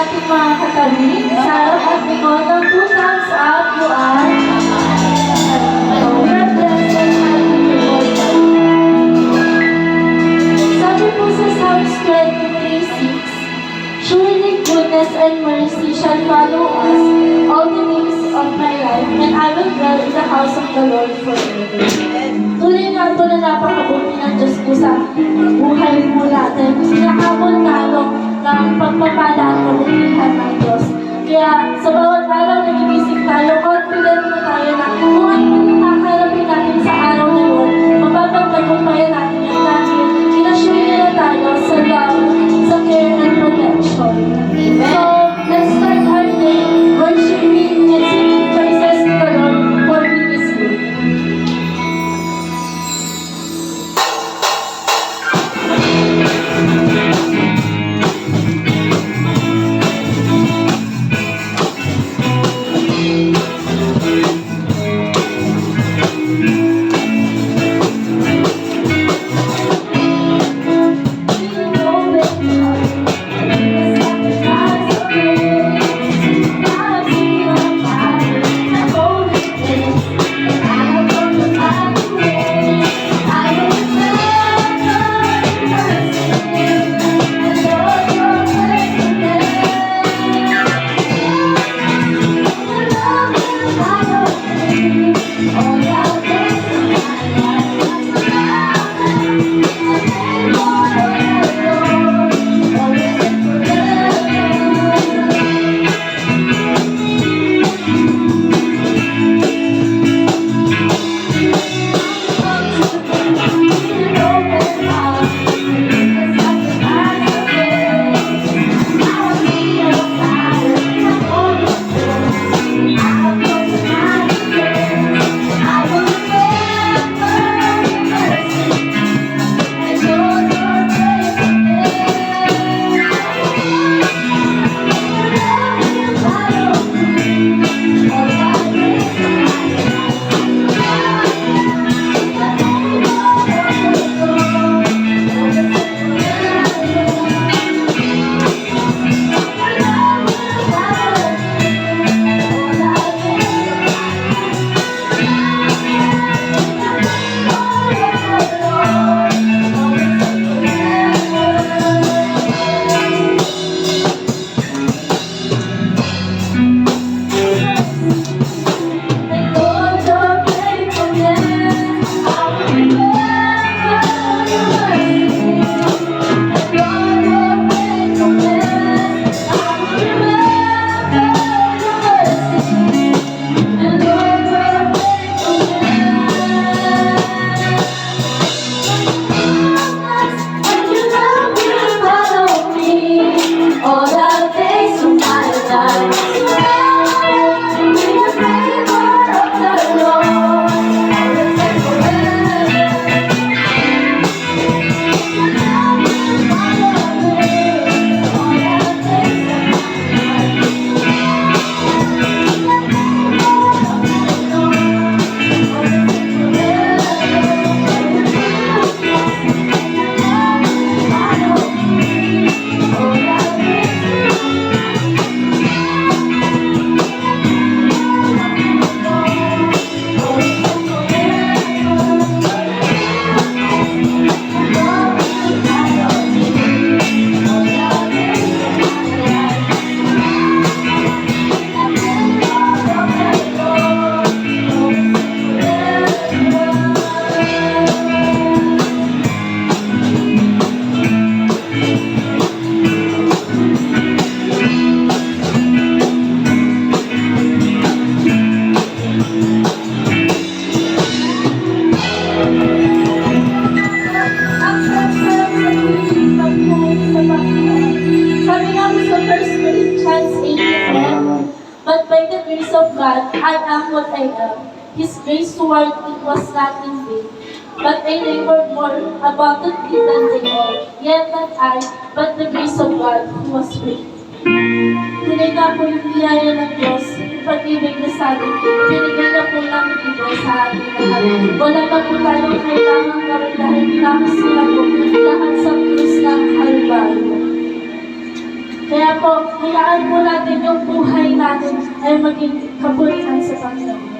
ating mga katabi. Sa harap at likod ng 2 thumbs up, you are God bless and happy birthday. Sabi po sa Psalms 23:6, surely goodness and mercy shall follow us all the days of my life, and I will dwell in the house of the Lord forever. Tunay nga po na napakabuti ng Diyos po sa buhay po natin. Sinakabot talo ng pagpapala at kabutihan ng Diyos. Kaya sa bawat araw na gigising tayo, confident po tayo na kung ano man yung kakaharapin natin sa araw na yun, mapapagtagumpayan natin yan dahil inassure nila tayo sa love, sa care and protection. So, let's start our day worshiping and singing praises to the Lord for He is good. God, I am what I am. His grace toward me was not in vain, but I labored more abundantly than they all. Yet not I, but the grace of God who was with me. Tunay nga po yung biyaya ng Diyos, yung pag-ibig na sa atin, binigay na po namin ito sa ating lahat. Wala na po tayong kailangan gawin dahil pinakos nila po lahat sa krus ng Kalbaryo. Kaya po, hayaan po natin yung buhay natin ay maging kabutihan sa Panginoon.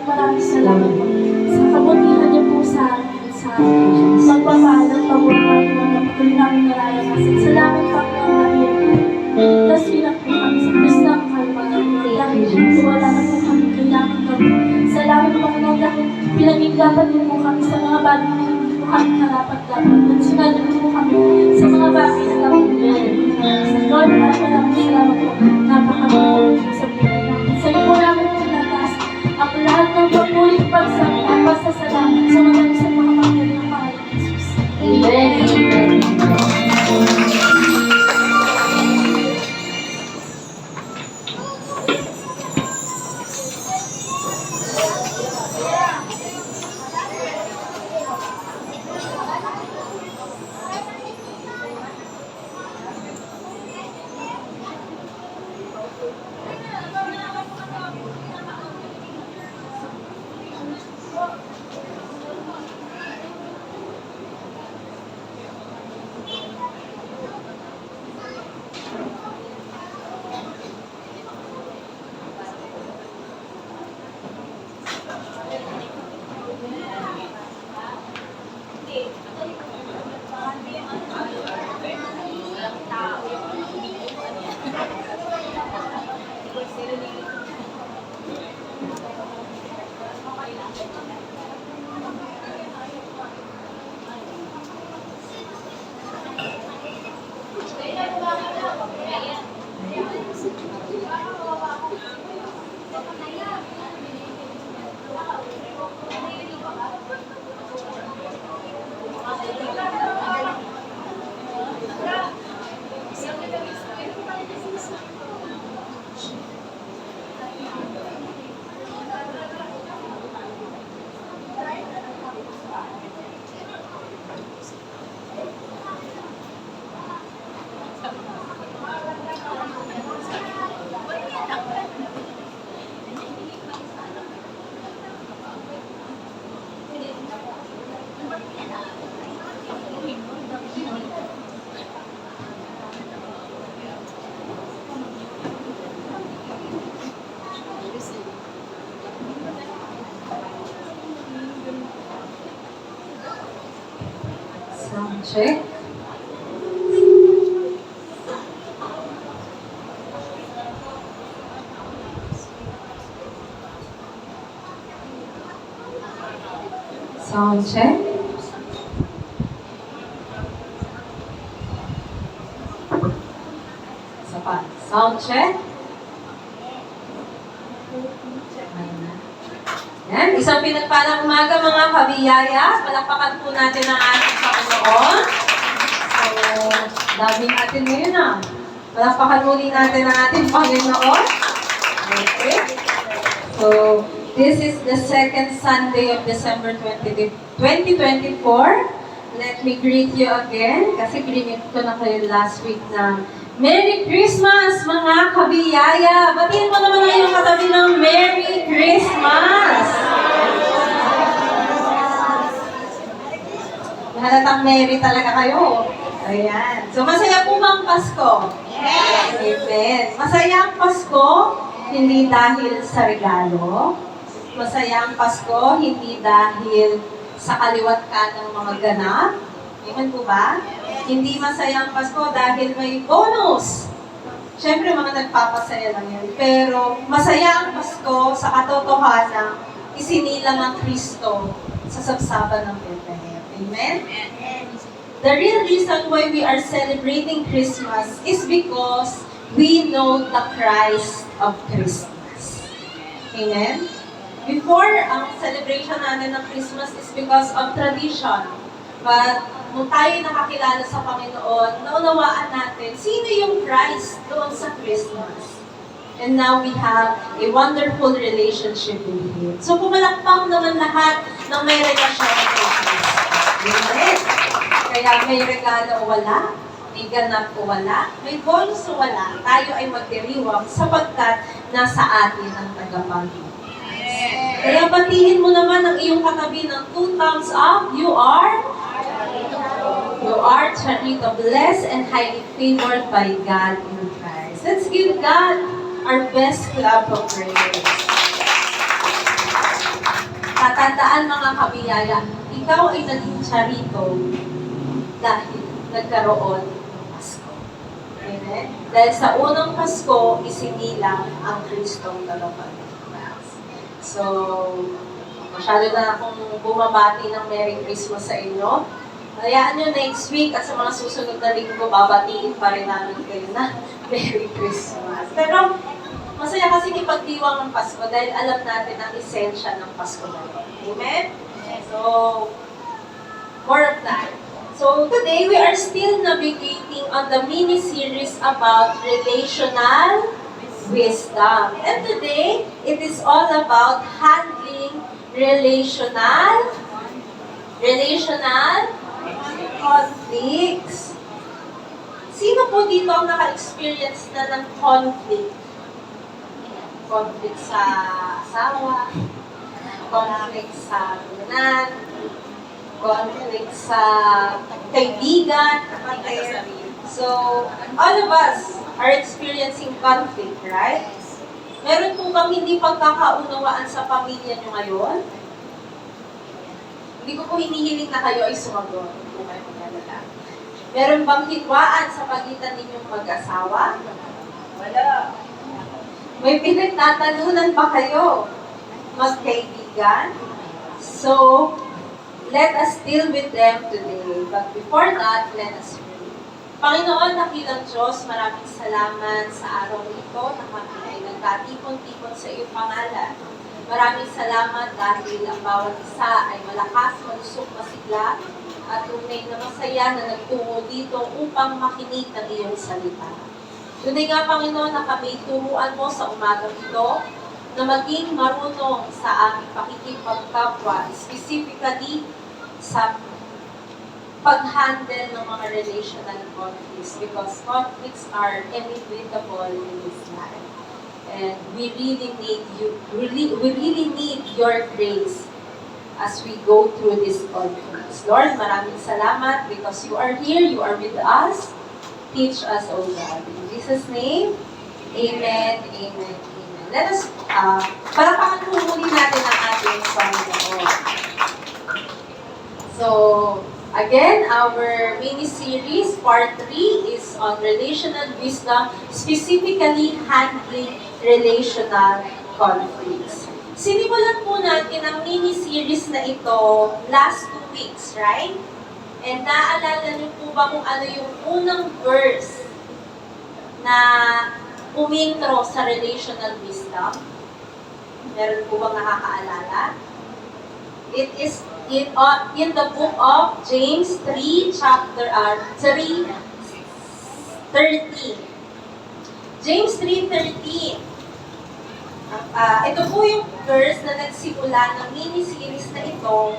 Maraming salamat po sa kabutihan niyo po sa amin, sa pagpapahal at pagmamahal na patuloy namin nararanasan. Salamat po dahil laswin na po kami sa Kristo ng Kalbaryo. Dahil wala na po kami kailangan kami. Salamat po dahil pinag-igapan niyo po kami sa mga bagay na hindi po kami karapat-dapat. At sinadya niyo po kami sa mga bagay na dapat gawin. Lord, maraming salamat po. Napakaganda po sa buhay namin. Sa iyo po namin pinataas ang lahat ng papulit pagsasalamat sa mga isang mga pangyayari ng pangalan ni Jesus. Amen. Amen. Sound check. Sound check. Isa pa. Sound check. Yan, isang pinagpalang umaga mga kabiyaya. Palakpakan po natin ang ating Panginoon. So, daming natin ngayon ah. Palakpakan muli natin ang ating Panginoon. Okay. So, this is the second Sunday of December 2024. Let me greet you again. Kasi greet ko na kayo last week na Merry Christmas, mga kabiyaya! Batiin mo naman ang iyong katabi ng Merry Christmas! Halatang Merry talaga kayo. Ayan. So, masaya po ba ang Pasko? Yes! Amen. Masaya ang Pasko, hindi dahil sa regalo. Masaya ang Pasko, hindi dahil sa kaliwat ka ng mga ganap. Amen po ba? Hindi masaya ang Pasko dahil may bonus. Siyempre, mga nagpapasaya lang yan. Pero masaya ang Pasko sa katotohanan isinilang ang Kristo sa sabsaban ng Bethlehem. Amen? The real reason why we are celebrating Christmas is because we know the Christ of Christmas. Amen? Before, ang celebration natin ng Christmas is because of tradition. But nung tayo nakakilala sa Panginoon, naunawaan natin sino yung Christ doon sa Christmas. And now we have a wonderful relationship with Him. So pumalakpak naman lahat ng may relasyon sa Christmas. Amen? Kaya may regalo o wala, may ganap o wala, may bonus o wala, tayo ay magdiriwang sapagkat nasa atin ang tagapanginoon. Kaya batiin mo naman ang iyong katabi ng 2 thumbs up. You are blessed and highly favored by God in Christ. Let's give God our best. Let's clap of praise. Tatandaan mga kabiyaya, ikaw ay naging charito dahil nagkaroon ng Pasko. Amen? Dahil sa unang Pasko, isinilang ang Kristong Tagapagligtas. So, masyado na akong bumabati ng Merry Christmas sa inyo. Hayaan nyo next week at sa mga susunod na linggo, babatiin pa rin namin kayo na Merry Christmas. Pero, masaya kasi ipagdiwang ng Pasko dahil alam natin ang esensya ng Pasko na yun. Amen? So, more of that. So, today we are still navigating on the mini-series about relational wisdom. And today, it is all about handling relational conflicts. Sino po dito ang naka-experience na ng conflict? Conflict sa asawa, conflict sa tunan, conflict sa kaibigan, kapatid. So, all of us are experiencing conflict, right? Meron po bang hindi pagkakaunawaan sa pamilya nyo ngayon? Hindi ko po hinihiling na kayo ay sumagot. Hindi po kayo maglalala. Meron bang hitwaan sa pagitan ninyong mag-asawa? Wala. May pinagtatalunan pa kayo, magkaibigan. So, let us deal with them today. But before that, let us pray. Panginoon, dakilang Diyos, maraming salamat sa araw ito na kami ay nagtatipon-tipon sa iyong pangalan. Maraming salamat dahil ang bawat isa ay malakas, malusog, masigla, at tunay na masaya na nagtungo dito upang makinig ng iyong salita. Tunay nga, Panginoon, na kami turuan mo sa umagang ito na maging marunong sa aming pakikipagkapwa, specifically sa pag-handle ng mga relational conflicts because conflicts are inevitable in this life. And we really need you, we really need your grace as we go through this conflicts. Lord, maraming salamat because you are here, you are with us. Teach us, O God. In Jesus' name, amen, amen, amen. Let us, palakpakan po muli natin ang ating Panginoon. So, again, our mini-series, part 3, is on relational wisdom, specifically handling relational conflicts. Sinimulan po natin ang mini-series na ito last 2 weeks, right? And naalala niyo po ba kung ano yung unang verse na umintro sa relational wisdom? Meron po bang nakakaalala? It is in the book of James 3, chapter 3:13. James 3:13. Ito po yung verse na nagsimula ng mini-series na ito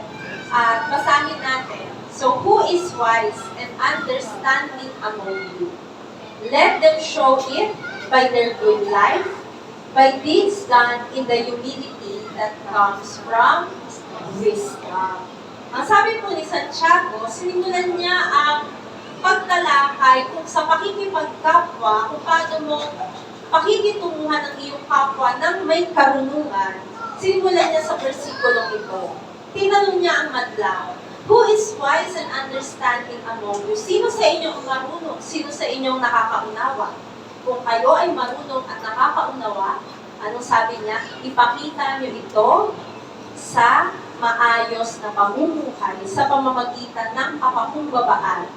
at basahin natin. So, who is wise and understanding among you? Let them show it by their good life, by deeds done in the humility that comes from wisdom. Ang sabi po ni Santiago, sinimulan niya ang pagtalakay kung sa pakikipagkapwa, kung paano mo pakikitunguhan ng iyong kapwa ng may karunungan. Sinimulan niya sa versikulong ito. Tinanong niya ang madlang, who is wise and understanding among you? Sino sa inyo ang marunong? Sino sa inyong nakakaunawa? Kung kayo ay marunong at nakakaunawa, anong sabi niya? Ipakita niyo ito sa maayos na pamumuhay sa pamamagitan ng kapakumbabaan.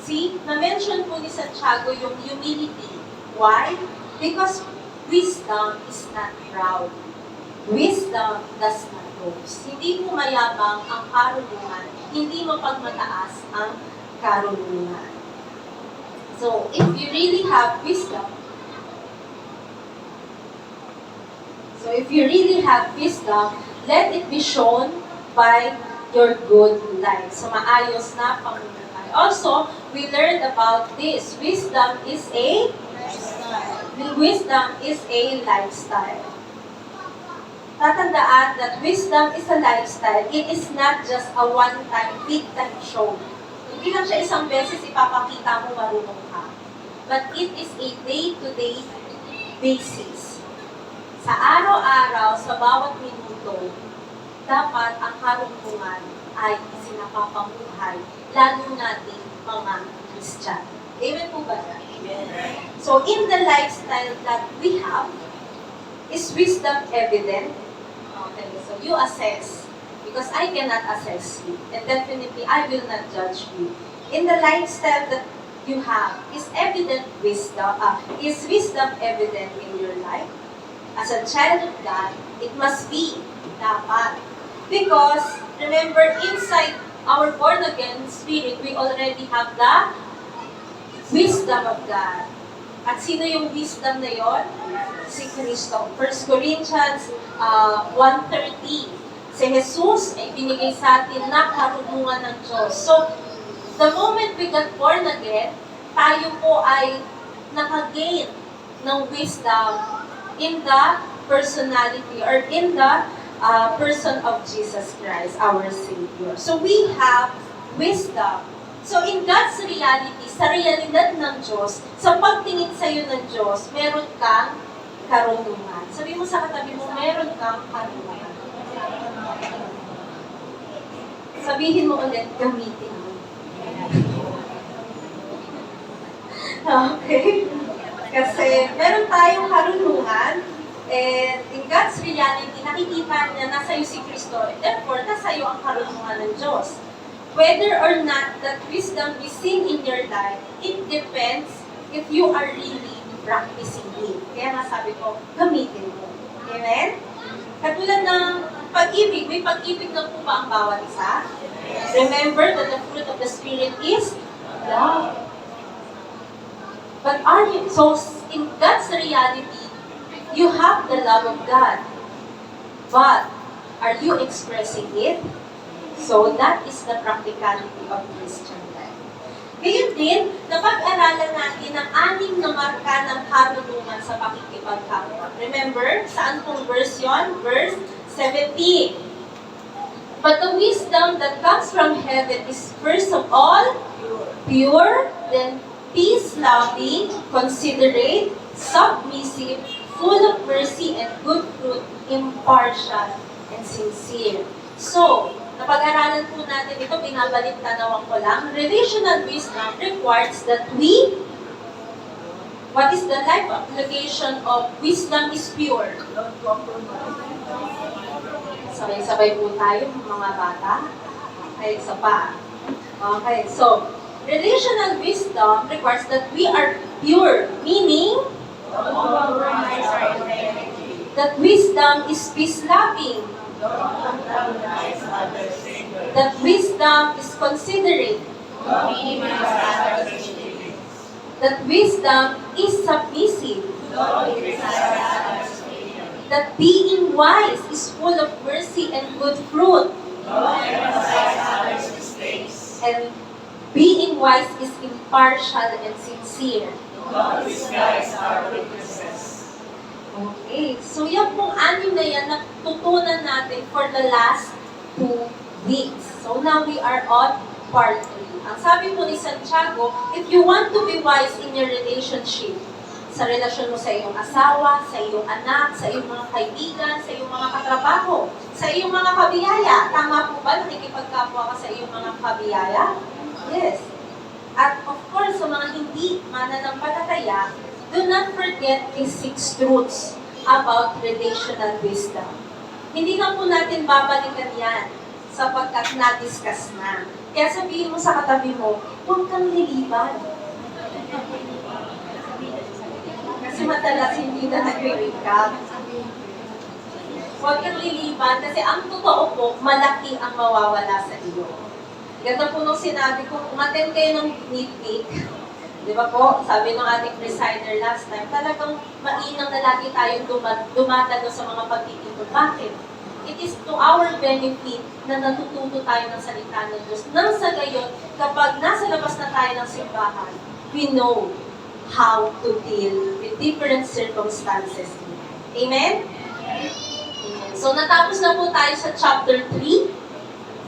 See, na-mention po ni Santiago yung humility. Why? Because wisdom is not proud. Wisdom does not boast. Hindi mo mayabang ang karunungan, hindi mo pagmataas ang karunungan. So, if you really have wisdom, let it be shown by your good life. So, maayos na pamumuhay. Also, we learned about this. Wisdom is a lifestyle. Tatandaan that wisdom is a lifestyle. It is not just a one-time, big-time show. Hindi lang siya isang beses ipapakita mo marunong ka. But it is a day-to-day basis. Sa araw-araw, sa bawat minuto, dapat ang karunungan ay sinapapamuhay, lalo nating mga Christian. Amen po ba yan? So, in the lifestyle that we have, is wisdom evident? Okay, so you assess, because I cannot assess you, and definitely I will not judge you. In the lifestyle that you have, is wisdom evident in your life? As a child of God, it must be, dapat. Because, remember, inside our born-again spirit, we already have the wisdom of God. At sino yung wisdom na yon? Si Kristo. 1 Corinthians 1:30. Si Jesus ay binigay sa atin na karunungan ng Diyos. So, the moment we got born again, tayo po ay nakagain ng wisdom in the personality or in the person of Jesus Christ, our Savior. So, we have wisdom. So, in God's reality, sa realidad ng Diyos, sa pagtingin sa iyo ng Diyos, meron kang karunungan. Sabi mo sa katabi mo, meron kang karunungan. Sabihin mo ulit, gamitin mo. Okay? Kasi meron tayong karunungan, and in God's reality, nakikita niya nasa iyo si Kristo, and therefore, nasa iyo ang karunungan ng Diyos. Whether or not that wisdom is seen in your life, it depends if you are really practicing it. Kaya nga sabi ko, gamitin mo. Amen? Katulad ng pag-ibig, may pag-ibig na po ba ang bawat isa? Remember that the fruit of the Spirit is love. But are you, so in God's reality, you have the love of God. But, are you expressing it? So, that is the practicality of Christian life. Ngayon din, napag-aralan natin ang 6 na marka ng karunungan sa pakikipagkapwa. Remember, saan pong verse yun? Verse 17. But the wisdom that comes from heaven is first of all, pure, then peace-loving, considerate, submissive, full of mercy and good fruit, impartial, and sincere. So, napag-aralan po natin ito, binabalik tanawan ko lang. Relational wisdom requires that we, what is the life application of wisdom is pure? Sabay-sabay po tayo, mga bata. Okay, isa pa. Okay, so, relational wisdom requires that we are pure, meaning that wisdom is peace-loving. That wisdom is considerate. That wisdom is submissive. That being wise is full of mercy and good fruit. And being wise is impartial and sincere. Okay, so yan pong 6 na yan natutunan natin for the last 2 weeks. So now we are on part 3. Ang sabi po ni Santiago, if you want to be wise in your relationship, sa relasyon mo sa iyong asawa, sa iyong anak, sa iyong mga kaibigan, sa iyong mga katrabaho, sa iyong mga kabiyaya. Tama po ba nakikipagkapwa ka sa iyong mga kabiyaya? Yes. At of course, sa mga hindi mananampalataya, do not forget these 6 truths about relational wisdom. Hindi na po natin babalikan yan sapagkat na-discuss na. Kaya sabihin mo sa katabi mo, huwag kang liliban. Kasi madalas hindi na nag-recap. Huwag kang liliban kasi ang totoo po, malaki ang mawawala sa iyo. Ganda po nung sinabi ko, umattend kayo ng nitpick. Di ba po, sabi ng ating presider last time, talagang mainang na lagi tayong dumadalo sa mga pagtitipon. Bakit? It is to our benefit na natututo tayo ng salita ng Diyos. Nang sa gayon, kapag nasa labas na tayo ng simbahan, we know how to deal with different circumstances. Amen? Amen. So, natapos na po tayo sa chapter 3,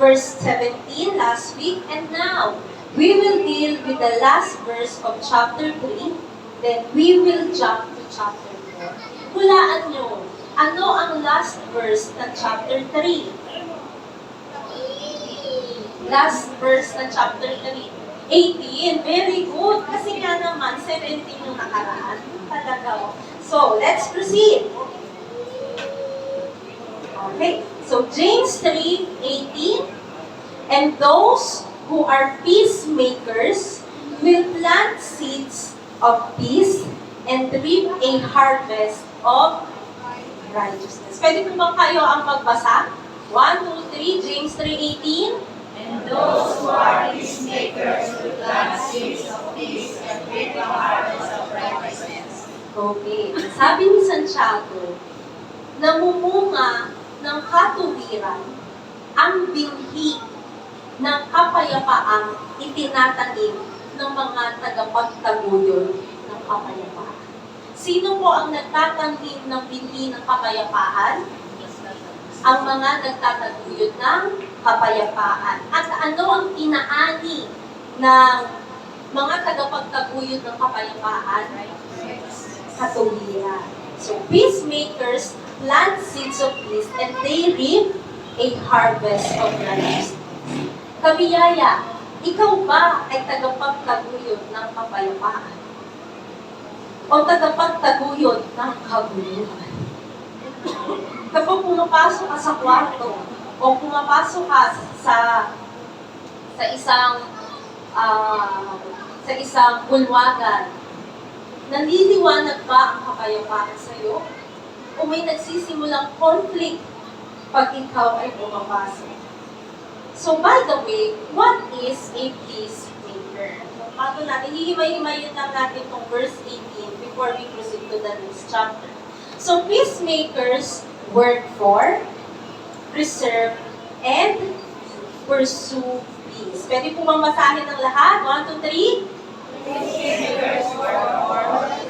verse 17 last week, and now, we will deal with the last verse of chapter 3, then we will jump to chapter 4. Hulaan nyo, Ano ang last verse ng chapter 3? Last verse ng chapter 3. 18. Very good. Kasi nga naman, 17 yung nakaraan. Talaga. So, let's proceed. Okay. So, James 3:18. And those who are peacemakers will plant seeds of peace and reap a harvest of righteousness. Pwede po ba kayo ang magbasa? 1, 2, 3, James 3:18. And those who are peacemakers will plant seeds of peace and reap a harvest of righteousness. Okay. Sabi ni Santiago, namumunga ng katuwiran ang binhi ng kapayapaang itinatanim ng mga tagapagtaguyod ng kapayapaan. Sino po ang nagtatanim ng binhi ng kapayapaan? Ang mga nagtataguyod ng kapayapaan. At ano ang inaani ng mga tagapagtaguyod ng kapayapaan? Katuwiran. So, peacemakers plant seeds of peace and they reap a harvest of righteousness. Kabiyaya, ikaw ba ay tagapagtaguyod ng kapayapaan? O tagapagtaguyod ng kabuluhan? Kapag pumapasok ka sa kwarto, o pumapasok ka sa isang bulwagan, naliliwanag ba ang kapayapaan sa iyo? O may nagsisimulang conflict pag ikaw ay pumapasok? So, by the way, what is a peacemaker? So, bago natin, hihimay-himayin lang natin itong verse 18 before we proceed to the next chapter. So, peacemakers work for, preserve, and pursue peace. Pwede po bang basahin ng lahat? 1, 2, 3? Peacemakers work for,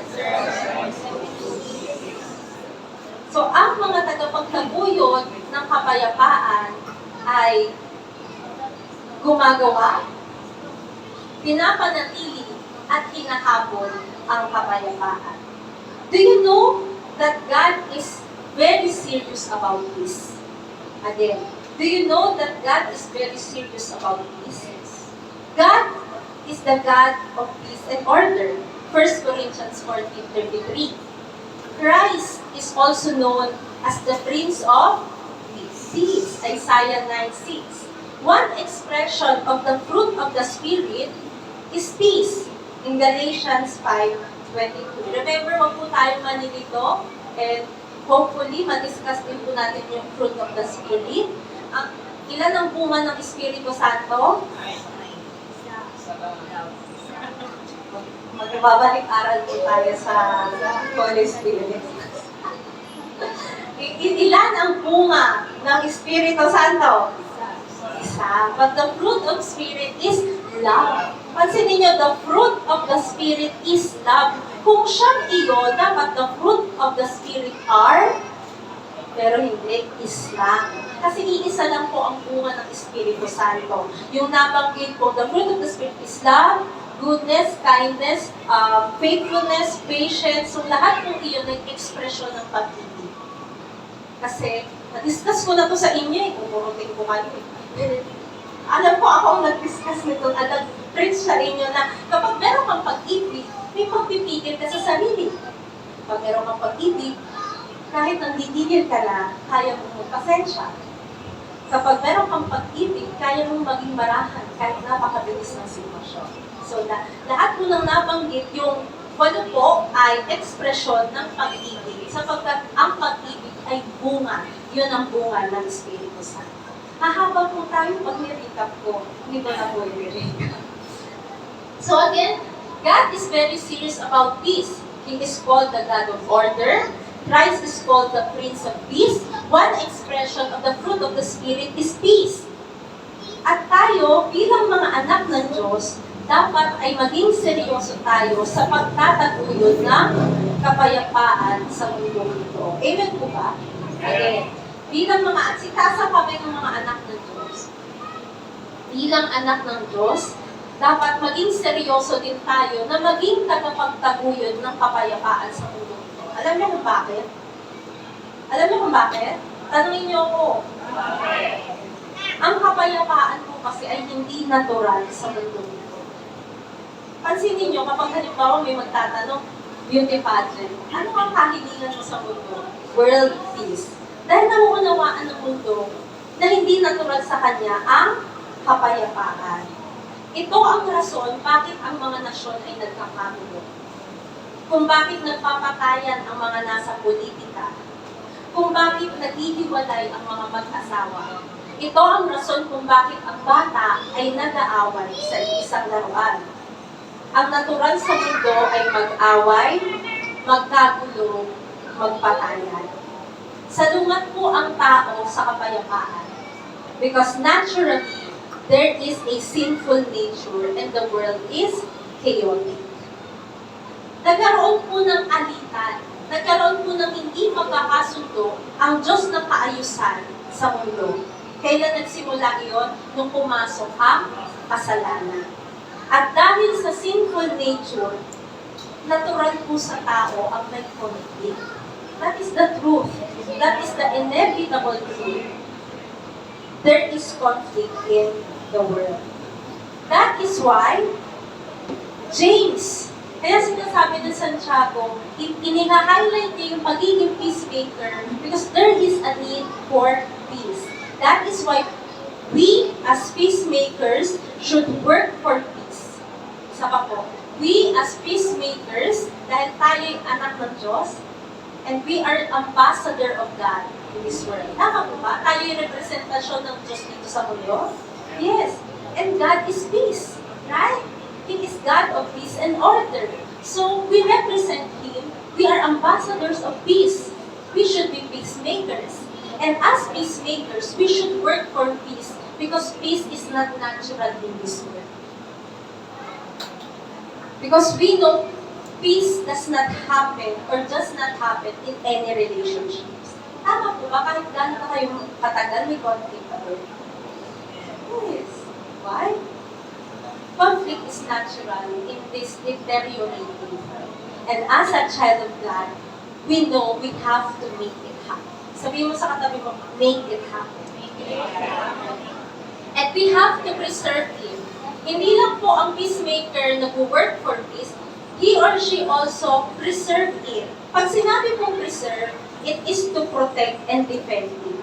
preserve, and pursue peace. So, ang mga tagapagtaguyod ng kapayapaan ay gumagawa, pinapanatili, at hinahabol ang kapayapaan. Do you know that God is very serious about this? Again, do you know that God is very serious about this? God is the God of peace and order. 1 Corinthians 14:33. Christ is also known as the Prince of Peace. Isaiah 9:6. One expression of the fruit of the Spirit is peace in Galatians 5:22. Remember, wag po tayo manilito and hopefully madiscuss din po natin yung fruit of the Spirit. Ilan ang bunga ng Espiritu Santo? Magbabalik-aral po tayo sa Holy Spirit. Ilan ang bunga ng Espiritu Santo? Isa. But the fruit of Spirit is love. Pansinin niyo, the fruit of the Spirit is love. Kung siyang iyo, dapat the fruit of the Spirit are, pero hindi, is lang. Kasi iisa lang po ang bunga ng Espiritu Santo. Yung nabanggit po, the fruit of the Spirit is love, goodness, kindness, faithfulness, patience. So lahat po iyon ay ekspresyon ng pag-ibig. Kasi, na-discuss ko na to sa inyo eh, umurutin ko kayo eh. Alam ko, ako ang nag-discuss nito at nag-preach sa inyo na kapag meron kang pag-ibig, may pagpipigil ka sa sarili. Pag meron kang pag-ibig, kahit nandidigil ka na, kaya mong magpasensya. Kapag meron kang pag-ibig, kaya mong maging marahan kahit napakabilis ng sitwasyon. So, lahat mo nang nabanggit, yung walo po ay ekspresyon ng pag-ibig, sapagkat ang pag-ibig ay bunga. Yun ang bunga ng Espiritu Santo. Hahaba po tayo pag ni-recap ko. Hindi ko na po i-recap. So again, God is very serious about peace. He is called the God of order. Christ is called the Prince of Peace. One expression of the fruit of the Spirit is peace. At tayo, bilang mga anak ng Diyos, dapat ay maging seryoso tayo sa pagtataguyod ng kapayapaan sa mundo ito. Amen po ba? Again, bilang mga asikasa kami ng mga anak ng Diyos. Bilang anak ng Diyos, dapat maging seryoso din tayo na maging tagapagtaguyod ng kapayapaan sa mundo ito. Alam niyo kung bakit? Alam niyo kung bakit? Tanungin niyo ako. Ang kapayapaan po kasi ay hindi natural sa mundo nito. Pansinin niyo, kapag halimbawa may magtatanong, beauty pageant, ano ang kahilingan mo sa mundo? World peace. Dahil nauunawaan ng mundo na hindi natural sa kanya ang kapayapaan. Ito ang rason bakit ang mga nasyon ay nagkakagulo. Kung bakit nagpapatayan ang mga nasa politika. Kung bakit naghihiwalay ang mga mag-asawa. Ito ang rason kung bakit ang bata ay nag-aaway sa isang laruan. Ang natural sa mundo ay mag-away, magkagulo, magpatayan. Salungat po ang tao sa kapayapaan. Because naturally, there is a sinful nature and the world is chaotic. Nagkaroon po ng alitan, nagkaroon po ng hindi magkakasundo ang Diyos ng kaayusan sa mundo. Kailan nagsimula iyon? Nung pumasok ang kasalanan. At dahil sa sinful nature, natural po sa tao ang may conflict. That is the truth. That is the inevitable truth. There is conflict in the world. That is why James, kaya sinasabi ng Santiago, iniha-highlight niya yung pagiging peacemaker because there is a need for peace. That is why we as peacemakers should work for peace. Isa pa po, we as peacemakers, dahil tayo'y anak ng Diyos, and we are ambassador of God in this world. Tama po ba? Tayo'y representasyon ng Diyos dito sa mundo? Yes. And God is peace. Right? He is God of peace and order. So, we represent Him. We are ambassadors of peace. We should be peacemakers. And as peacemakers, we should work for peace because peace is not natural in this world. Because we know peace does not happen or does not happen in any relationships. Tama po ba? Kahit gano'n na kayo katagal, may conflict pa doon. Yes. Why? Conflict is natural in this deteriorating world. And as a child of God, we know we have to make it happen. Sabihin mo sa katabi mo, make it happen. And we have to preserve Him. Hindi lang po ang peacemaker nag-work for peace, he or she also preserve it. Pag sinabi mong preserve, it is to protect and defend Him.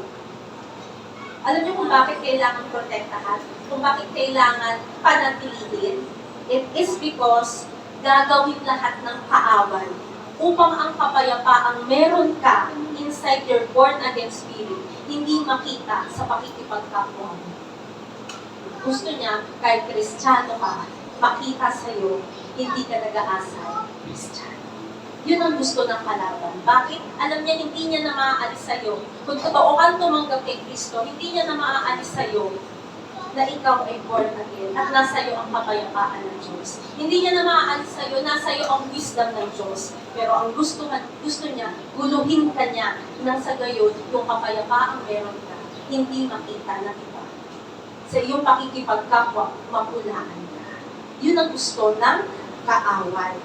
Alam niyo kung bakit kailangan protektahan? Kung bakit kailangan panatilihin? It is because gagawin lahat ng kaaway upang ang kapayapaang meron ka inside your born-again spirit, hindi makita sa pakikipagkapwa mo. Gusto niya, kahit Kristiyano ka, makita sa'yo, hindi ka nag-aasal Kristiyano. Yun ang gusto ng kalaban. Bakit? Alam niya, hindi niya na maaalis sa'yo. Kung totoo kang tumanggap kay Kristo, hindi niya na maaalis sa'yo na ikaw ay born again at nasa iyo ang kapayapaan ng Diyos. Hindi niya na maaalis sa iyo, nasa iyo ang wisdom ng Diyos. Pero ang gusto niya, guluhin ka niya nang sa gayon yung kapayapaang meron ka, hindi makita ng iba. Sa iyong pakikipagkapwa, mapulaan ka. Yun ang gusto ng kaaway.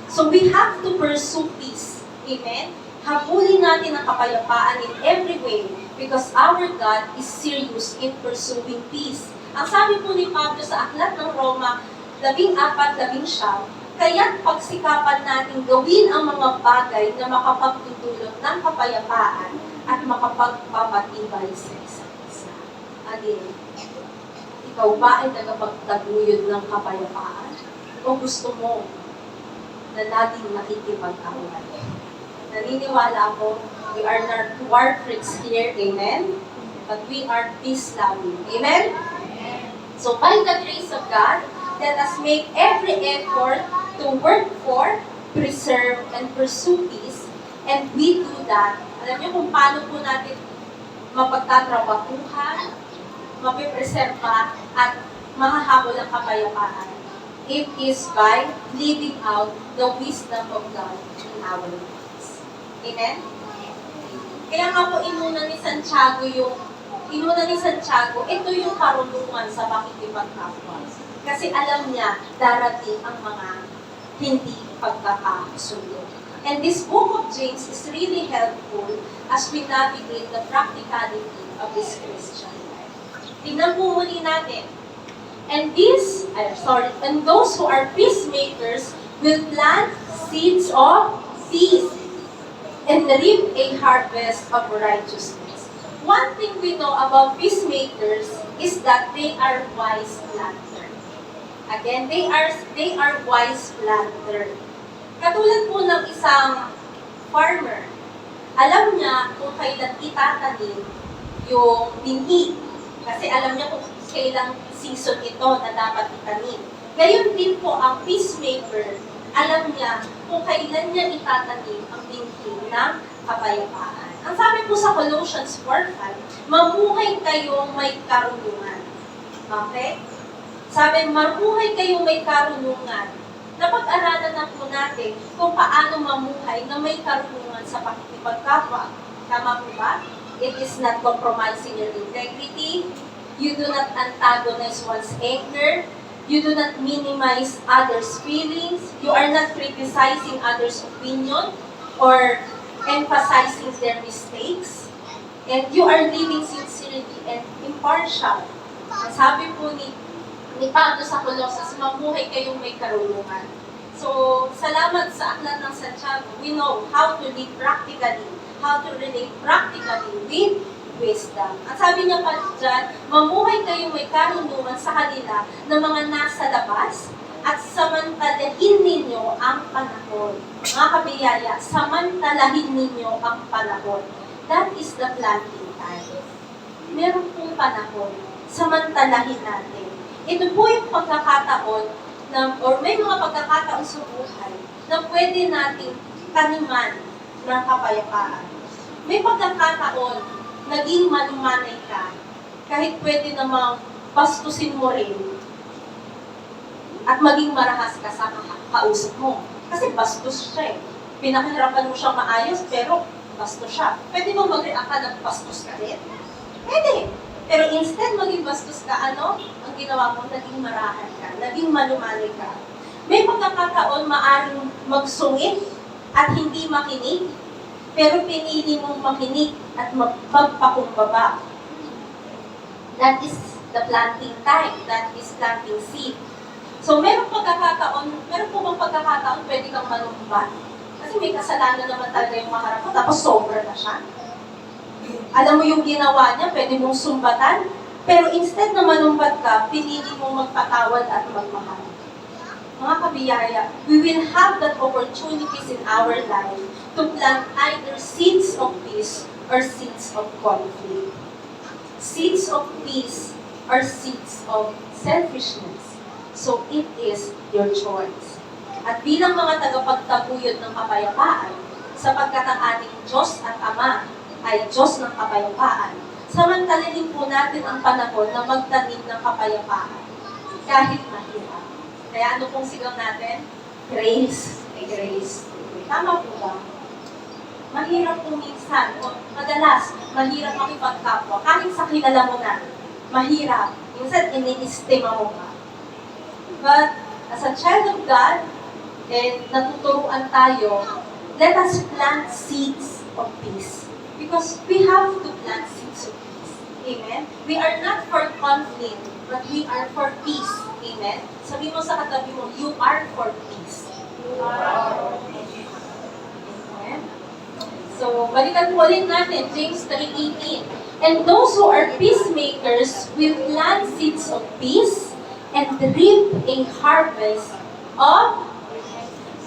So we have to pursue peace. Amen? Habulin natin ang kapayapaan in every way because our God is serious in pursuing peace. Ang sabi po ni Pablo sa Aklat ng Roma 14:19, kaya't pagsikapan natin gawin ang mga bagay na makapagtutulot ng kapayapaan at makapagpapatibay sa isa't isa. Again, ikaw ba ay tagapagtaguyod ng kapayapaan? O gusto mo na laging nakikipag-away? Naniniwala ako, we are not war freaks here, amen? But we are peace-loving, amen? So by the grace of God, let us make every effort to work for, preserve, and pursue peace. And we do that. Alam niyo kung paano po natin mapagtatrabahuhan, mapipreserva, at mahahabol ang kapayapaan. It is by living out the wisdom of God in our lives. Amen? Kaya nga po inuna ni Santiago, ito yung karunungan sa pakikipagkapwa. Kasi alam niya, darating ang mga hindi pagkakasundo. And this book of James is really helpful as we navigate the practicality of this Christian life. Tingnan po muli natin. And those who are peacemakers will plant seeds of peace and reap a harvest of righteousness. One thing we know about peacemakers is that they are wise planters. Again, they are wise planters. Katulad po ng isang farmer, alam niya kung kailan itatanim yung binhi. Kasi alam niya kung kailang season ito na dapat itanim. Gayon din po ang peacemaker, alam niya kung kailan niya itatanim ang binhi ng kapayapaan. Ang sabi po sa Colossians 4:5, mamuhay kayong may karunungan. Okay? Sabi, mamuhay kayong may karunungan. Napag-aralan na po natin kung paano mamuhay na may karunungan sa pakikipagkapwa. Tama po ba? It is not compromising your integrity. You do not antagonize one's anger. You do not minimize others' feelings. You are not criticizing others' opinion or emphasizing their mistakes. And you are living sincerely and impartial. Ang sabi po ni Pablo sa Colossus, mamuhay kayong may karunungan. So, salamat sa aklat ng Santiago, we know how to live practically, how to relate practically with wisdom. At sabi niya pa dyan, mamuhay kayong may karunungan sa kanila ng mga nasa labas at samantalahin ninyo ang panahon. Mga kabiyaya, samantalahin ninyo ang panahon. That is the planting time. Meron pong panahon, samantalahin natin. Ito po yung pagkakataon or may mga pagkakataon sa buhay na pwede nating taniman ng kapayapaan. May pagkakataon, naging manumanay ka, kahit pwede namang bastusin mo rin at maging marahas ka sa kausap mo. Kasi bastos siya eh. Pinakahirapan mo siyang maayos, pero bastos siya. Pwede mo mag-react ka ng bastos ka rin? Pwede. Pero instead maging bastos ka, ano? Ang ginawa mo, naging marahan ka, naging manumanay ka. May pagkakataon maaring magsungit at hindi makinig, pero pinili mong makinig at magpakumbaba. That is the planting time. That is planting seed. So, meron po bang pagkakataon pwede kang manumbat? Kasi may kasalanan naman talaga yung maharap mo, tapos sobra na siya. Alam mo yung ginawa niya, pwede mong sumbatan, pero instead na manumbat ka, pinili mong magpatawad at magmahal. Mga kabiyaya, we will have that opportunities in our life to plant either seeds of peace or seeds of conflict. Seeds of peace or seeds of selfishness. So it is your choice. At bilang mga tagapagtaguyod ng kapayapaan, sapagkat ang ating Diyos at Ama ay Diyos ng kapayapaan, samantalahin po natin ang panahon na magtanim ng kapayapaan kahit mahirap. Kaya ano pong sigaw natin? Grace. May grace. Tama po ba? Mahirap po minsan, o madalas, mahirap makipagkapwa. Kahit sa kilala mo na, mahirap. Minsan, iniistima mo ka. But, as a child of God, and natuturuan tayo, let us plant seeds of peace. Because we have to plant seeds of peace. Amen? We are not for conflict, but we are for peace. Amen? Sabi mo sa katabi mo, you are for peace. Amen? So, balikan po ulit natin, James 3:18. And those who are peacemakers will plant seeds of peace and reap a harvest of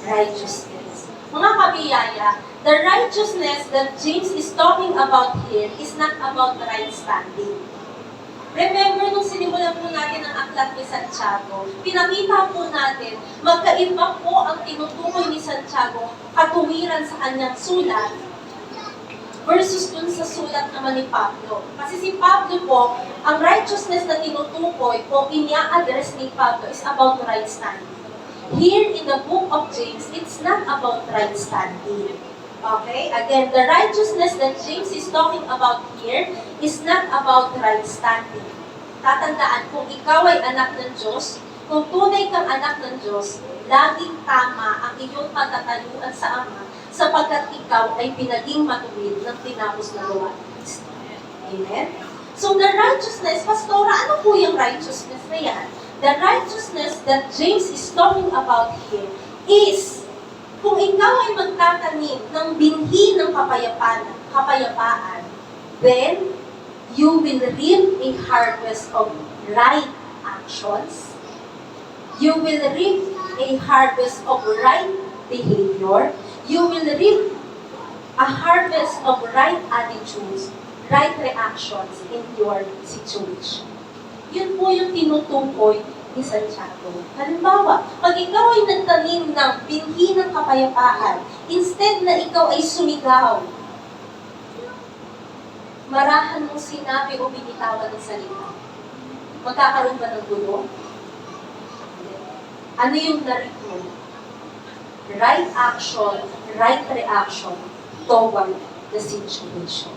righteousness. Mga kabiyaya, the righteousness that James is talking about here is not about right standing. Remember, nung sinimulan po natin ang aklat ni Santiago, pinakita po natin, magkaiba po ang tinutukoy ni Santiago katuwiran sa kanyang sulat versus dun sa sulat naman ni Pablo. Kasi si Pablo po, ang righteousness na tinutukoy o inia-address ni Pablo is about right standing. Here in the book of James, it's not about right standing. Okay? Again, the righteousness that James is talking about here is not about right standing. Tatandaan, kung ikaw ay anak ng Diyos, kung tunay kang anak ng Diyos, laging tama ang iyong patatayuan sa Ama sapagkat ikaw ay pinaging matuwid ng tinapos na gawa ni Kristo. Amen? So the righteousness, Pastora, ano po yung righteousness na yan? The righteousness that James is talking about here is, kung ikaw ay magtatanim ng binhi ng kapayapaan, then you will reap a harvest of right actions. You will reap a harvest of right behavior. You will reap a harvest of right attitudes, right reactions in your situation. Yun po yung tinutukoy ni Santiago. Halimbawa, pag ikaw ay nagtanim ng binhi ng kapayapaan, instead na ikaw ay sumigaw, marahan mong sinabi o binitawan ng salita, magkakaroon ba ng gulo? Ano yung narit mo? Right action, right reaction toward the situation.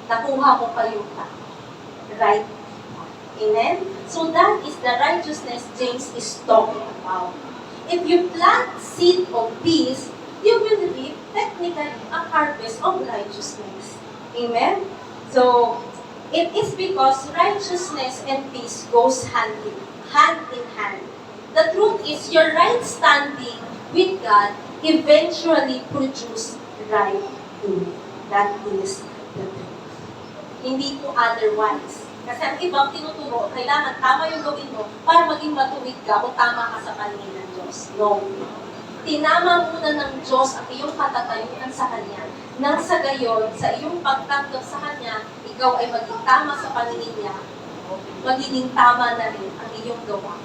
Nakuha mo pa yung right. Amen? So that is the righteousness James is talking about. If you plant seed of peace, you will reap technically a harvest of righteousness. Amen? So, it is because righteousness and peace goes hand in hand. The truth is, your right standing with God eventually produce right doing. That is the truth. Hindi po otherwise. Kasi ang ibang tinuturo, kailangan tama yung gawin mo para maging matuwid ka o tama ka sa paningin ng Diyos. No. Tinama muna ng Diyos ang iyong katatayuan sa Kanya. Nang sa gayon, sa iyong pagtanggap sa Kanya, ikaw ay maging tama sa paningin niya, magiging tama na rin ang iyong gawa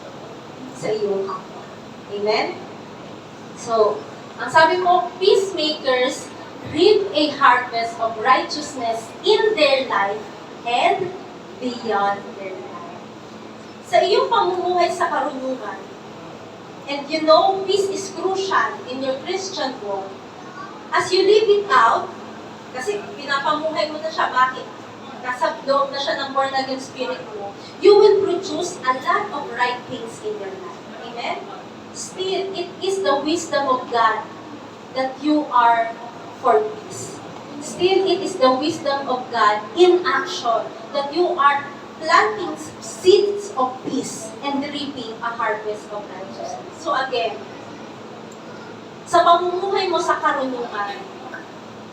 sa iyong kapwa. Amen? So, ang sabi ko, peacemakers reap a harvest of righteousness in their life and beyond their life. Sa iyong pamumuhay sa karunungan, and you know, peace is crucial in your Christian walk. As you live it out, kasi pinapamuhay mo na siya, bakit? Nasa loob na siya ng born-again spirit mo, you will produce a lot of right things in your life. Amen? Still, it is the wisdom of God that you are for peace. Still, it is the wisdom of God in action that you are planting seeds of peace and reaping a harvest of righteousness. So again, sa pamumuhay mo sa karunungan,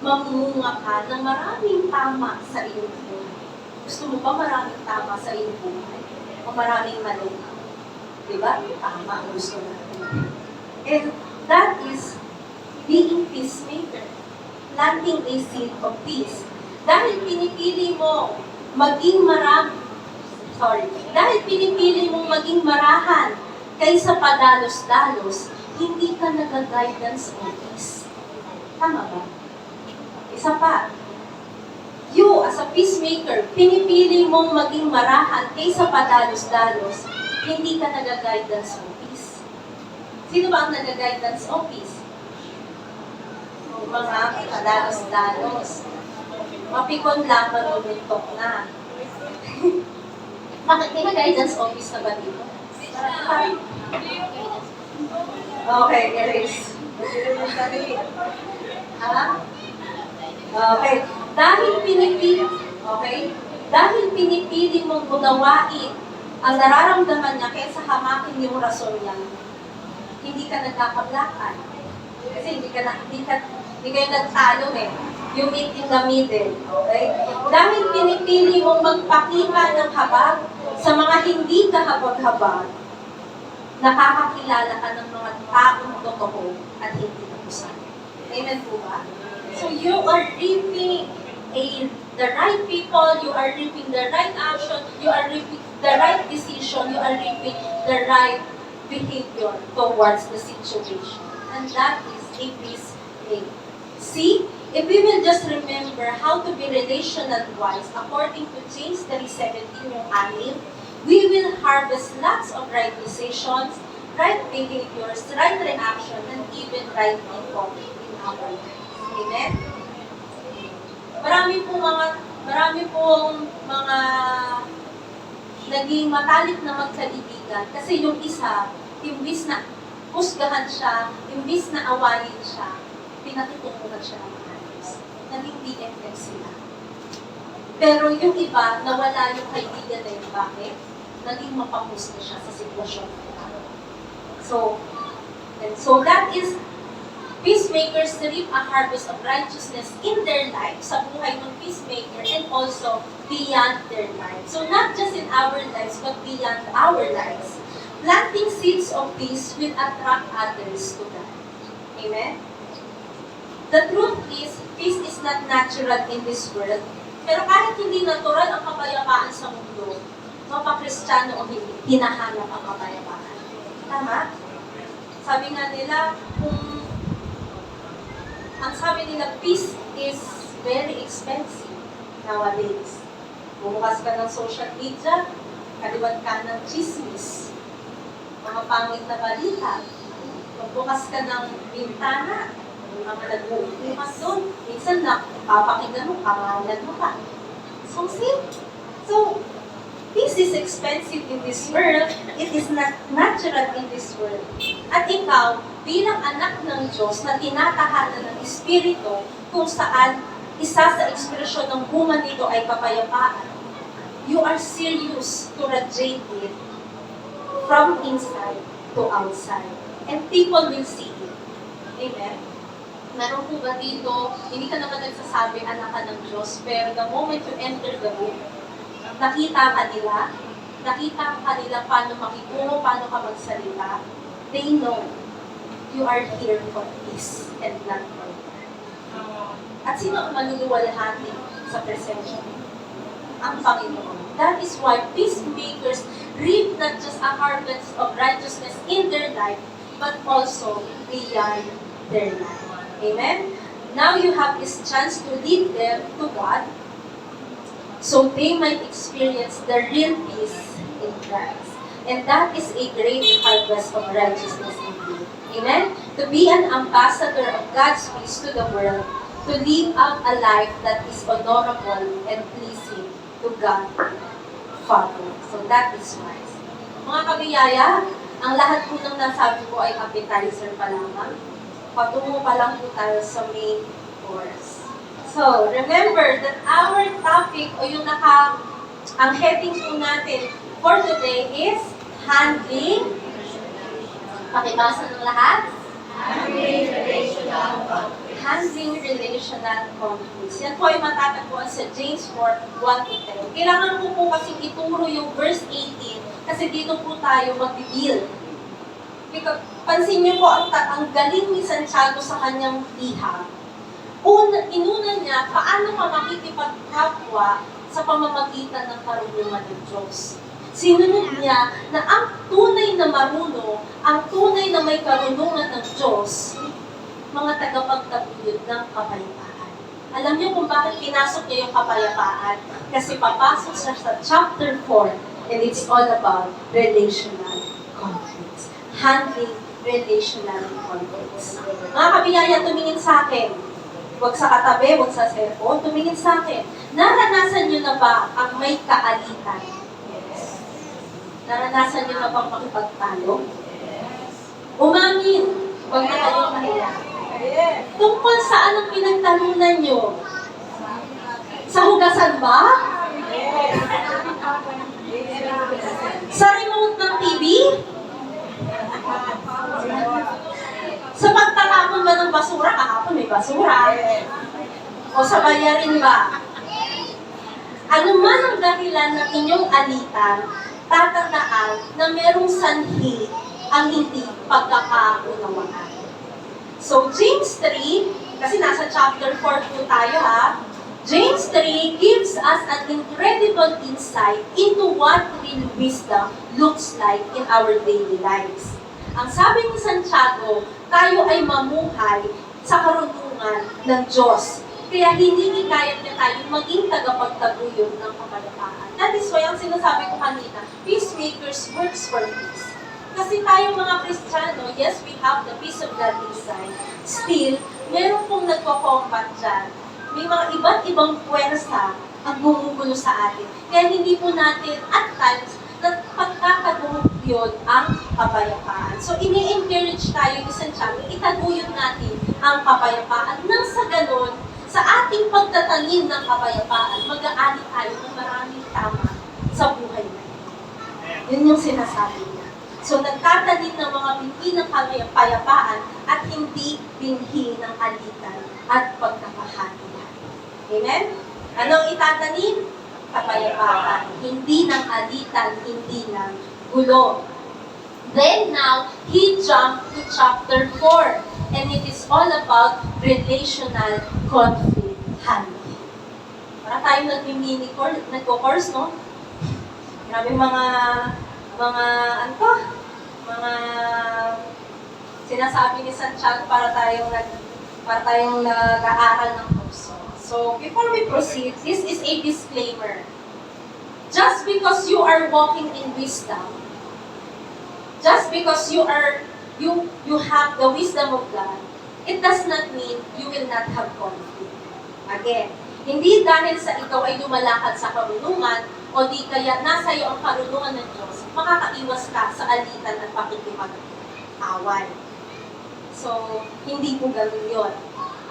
mamumunga ka ng maraming tama sa iyong buhay. Gusto mo ba maraming tama sa iyong buhay? O maraming mali? Diba? Tama ang gusto natin. And that is being peacemaker. Planting a seed of peace. Dahil pinipili mo maging dahil pinipili mong maging marahan kaysa padalos-dalos, hindi ka nag-guidance of peace. Tama ba? Isa pa. You, as a peacemaker, pinipili mong maging marahan kaysa padalos-dalos, hindi ka nag-guidance of peace. Sino ba ang nag-guidance of peace? Mga padalos-dalos. Mapikon lang, manumuntok na. Bakit may guidance office na ba dito? Okay, erase. Ha? Okay. Dahil pinipili mong unawain ang nararamdaman niya kaysa hamakin yung rason niya, hindi ka nagkakablakan. Kasi hindi kayo nagtalo eh. You meet in the middle. Okay? Dahil pinipili mong magpakita ng habag sa mga hindi kahabag-habag, nakakakilala ka ng mga taong totoo at hindi kapusan. Amen po ba? So you are reaping the right people, you are reaping the right action, you are reaping the right decision, you are reaping the right behavior towards the situation. And that is a peacemaker. See, if we will just remember how to be relational wise according to James 3:17 yung anim, we will harvest lots of right decisions, right behaviors, right reaction, and even right people in our lives. Amen? Marami pong mga naging matalik na magkaibigan kasi yung isa, imbis na husgahan siya, imbis na awayin siya, pinakitunguhan siya ng mga Diyos. Naging BFF sila. Pero yung iba, nawala yung kaibigan na yun. Bakit? Naging mapahusga siya sa sitwasyon nila. So that is, peacemakers reap a harvest of righteousness in their life, sa buhay ng peacemaker, and also beyond their lives. So not just in our lives, but beyond our lives. Planting seeds of peace will attract others to God. Amen? The truth is, peace is not natural in this world. Pero kahit hindi natural ang kapayapaan sa mundo, mapa-Kristiyano o hindi, hinahanap ang kapayapaan. Tama? Sabi nga nila, ang sabi nila, peace is very expensive nowadays. Bumukas ka ng social media, kaliwat ka ng chismis, mga pangit na balita. Magbukas ka ng bintana, mga nag-uupukan doon. Minsan papakinggan mo, pangalan mo pa. So, see? So, peace is expensive in this world. It is not natural in this world. At ikaw, bilang anak ng Diyos na tinatahanan ng Espiritu, kung saan isa sa ekspresyon ng bunga nito ay kapayapaan, you are serious to radiate it from inside to outside. And people will see it. Amen? Meron po ba dito, hindi ka naman nagsasabi anak ka ng Diyos, pero the moment you enter the room, nakita ka nila paano makitungo, paano ka magsalita, they know you are here for peace and not for war. At sino ang maluluwalhati sa presensya mo? Ang Panginoon. That is why peacemakers reap not just a harvest of righteousness in their life, but also beyond their life. Amen? Now you have this chance to lead them to God, so they might experience the real peace in Christ. And that is a great harvest of righteousness indeed. Amen? To be an ambassador of God's peace to the world, to live out a life that is honorable and pleasing to God, Father. So that is wise. Mga kabiyaya, ang lahat po ng nasabi ko ay appetizer pa lamang. Patungo pa lang po tayo sa main course. So, remember that our topic o yung ang heading po natin for today is handling. Pakibasa ng lahat. Handling relational conflicts. Handling relational conflicts. Yan po ay matatagpuan sa James 4:1-10. Kailangan po kasing ituro yung verse 18 kasi dito po tayo mag-deal. Pansin niyo po ang galing ni Santiago sa kanyang liham. Inuna niya paano ka makikipagkapwa sa pamamagitan ng karunungan ng Diyos. Sinunod niya na ang tunay na marunong, ang tunay na may karunungan ng Diyos, mga tagapagtaguyod ng kapayapaan. Alam niyo kung bakit pinasok niya yung kapayapaan? Kasi papasok siya sa chapter 4 and it's all about relational conflicts. Handling relational conflicts. Mga kabiyaya, tumingin sa akin. Huwag sa katabi, huwag sa cellphone, tumingin sa akin. Naranasan niyo na ba ang may kaalitan? Naranasan niyo na bang makipagtalo? Umamin. Huwag na kayong mahiya. Tungkol saan ang pinagtalunan niyo? Sa hugasan ba? Sa remote ng TV? Sa pagtatapon ba ng basura? Kahapon may basura. O sa bayarin ba? Ano man ang dahilan ng inyong alitan, tatandaan na merong sanhi ang hindi pagkakaunawaan. So, James 3, kasi nasa chapter 4 po tayo ha, James 3 gives us an incredible insight into what real wisdom looks like in our daily lives. Ang sabi ni Santiago, tayo ay mamuhay sa karunungan ng Diyos. Kaya hindi hikayat niya tayo maging tagapagtaguyod ng kapayapaan. That is why ang sinasabi ko kanina, peacemakers works for peace. Kasi tayo mga Kristiyano, yes, we have the peace of God inside. Still, meron pong nagko-combat dyan. May mga iba't ibang puwersa ang gumugulo sa atin. Kaya hindi po natin at times na pagkakataguyod ang kapayapaan. So, ini-encourage tayo ni Santiago, itaguyod natin ang kapayapaan. Nang sa ganon, sa ating pagtatanim ng kapayapaan, mag-aani tayo ng maraming tama sa buhay natin. Yun yung sinasabi niya. So, nagtatanim ng mga binhi ng kapayapaan at hindi binhi ng alitan at pagkakahatian. Amen? Anong itatanim? Kapayapaan. Hindi ng alitan, hindi ng gulo. Then now, he jumped to chapter 4. And it is all about relational conflict handling. Para tayong nagko-course, no? Grabe mga sinasabi ni Santiago para tayong nag-aaral ng kurso. So, before we proceed, this is a disclaimer. Just because you are walking in wisdom, just because you have the wisdom of God, it does not mean you will not have conflict. Again, hindi dahil sa ikaw ay lumalakad sa karunungan o di kaya nasa iyo ang karunungan ng Diyos, makakaiwas ka sa alitan at pakikipag-away. So, hindi po ganun yun.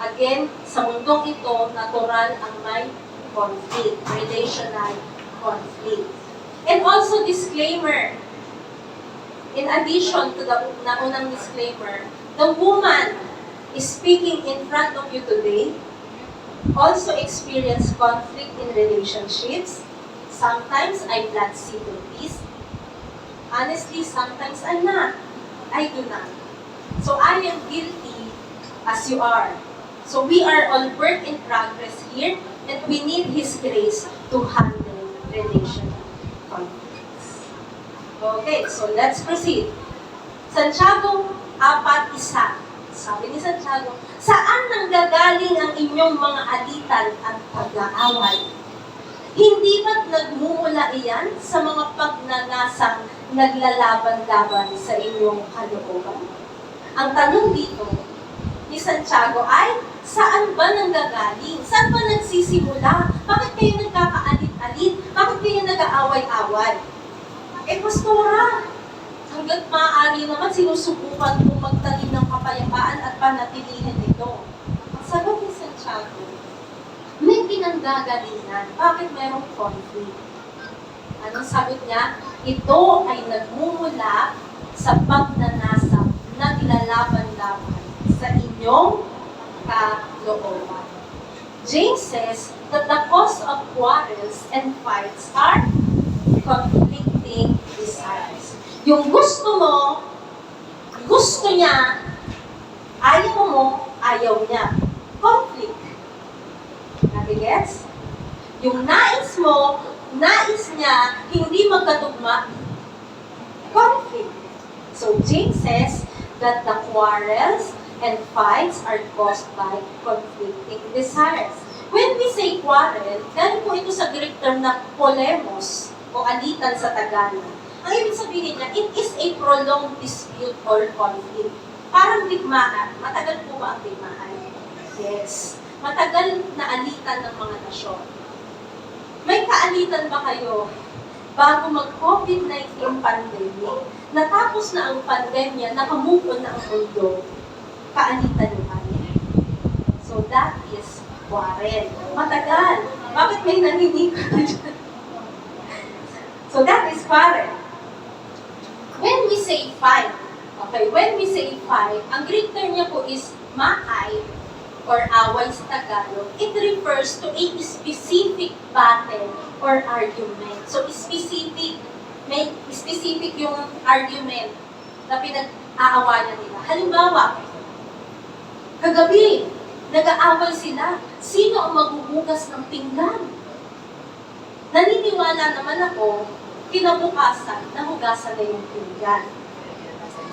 Again, sa mundong ito, natural ang may conflict, relational conflict. And also, disclaimer. In addition to the unang disclaimer, the woman is speaking in front of you today also experience conflict in relationships. Sometimes I plant seed of peace. Honestly, sometimes I'm not. I do not. So I am guilty as you are. So we are all work in progress here and we need His grace to handle relational conflicts. Okay, so let's proceed. Santiago 4:1. Sabi ni Santiago, saan nanggagaling ang inyong mga alitan at pag-aaway? Hindi ba't nagmumula iyan sa mga pagnanasang naglalaban-laban sa inyong kalooban? Ang tanong dito ni Santiago ay, saan ba nanggagaling? Saan ba nagsisimula? Bakit kayo nagkakaalit-alit? Bakit kayo nag-aaway-away? Pastora, hanggat maaari naman sinusubukan kong magtanim ng kapayapaan at panatilihin ito. Ang sagot ni Santiago, may pinanggagalingan. Bakit mayroong conflict? Anong sagot niya? Ito ay nagmumula sa pagnanasa naglalaban-laban sa inyong kalooban. James says that the cause of quarrels and fights are conflicting desires. Yung gusto mo, gusto niya, ayaw mo, ayaw niya. Conflict. Nabigets? Yung nais mo, nais niya, hindi magkatugma. Conflict. So James says that the quarrels and fights are caused by conflicting desires. When we say quarrel, galing po ito sa Greek term na polemos o alitan sa Tagalog. Ang ibig sabihin niya, it is a prolonged dispute or conflict. Parang digmaan. Matagal po ba ang digmaan? Yes. Matagal na alitan ng mga nasyon. May kaalitan ba kayo bago mag-COVID-19 pandemic? Natapos na ang pandemya, nakamove on na ang mundo, kaalitan niyo kami. So that is quarrel. Matagal. Bakit may naninig ka dyan? So that is quarrel. When we say fight, when we say fight, ang Greek term niya po is maay or away sa Tagalog. It refers to a specific battle or argument. So specific, may specific yung argument na pinag-aawayan nila. Halimbawa, kagabi, nag-aaway sila. Sino ang maghuhugas ng pinggan? Naniniwala naman ako, kinabukasan, nahugasan na yung pinggan.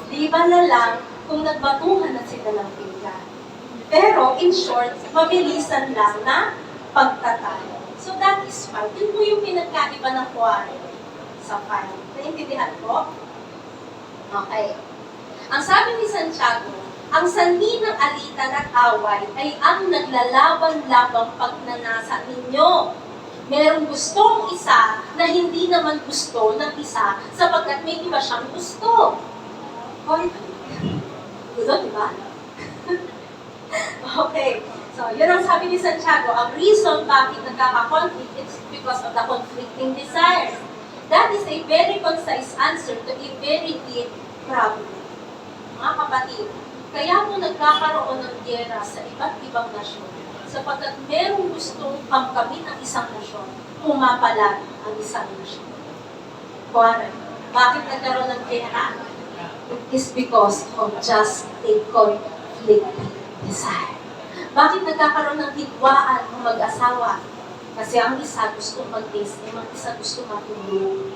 Di ba na lang kung nagbatuhan na sila ng pinggan? Pero, in short, mabilisan lang na pagtatalo. So that is fight. Yun po yung pinagkaiba ng quarrel sa fight. Naintindihan ko? Okay. Ang sabi ni Santiago, ang sanhi ng alitan at away ay ang naglalaban-labang pagnanasa ninyo. Merong gustong isa na hindi naman gusto ng isa sapagkat may iba siyang gusto. Conflict. Gusto, di ba? Okay. So, yun ang sabi ni Santiago. Ang reason bakit nagkaka-conflict is because of the conflicting desires. That is a very concise answer to a very deep problem. Mga kapatid, kaya po nagkakaroon ng giyera sa iba't ibang nasyon sapagkat merong gustong kamkamit ang isang nasyon, pumapalag ang isang nasyon. Kuwari, bakit nagkaroon ng giyera? It is because of just a conflicting desire. Bakit nagkakaroon ng hidwaan ng mag-asawa? Kasi ang isa gusto mag-SM, ang isa gusto matulog.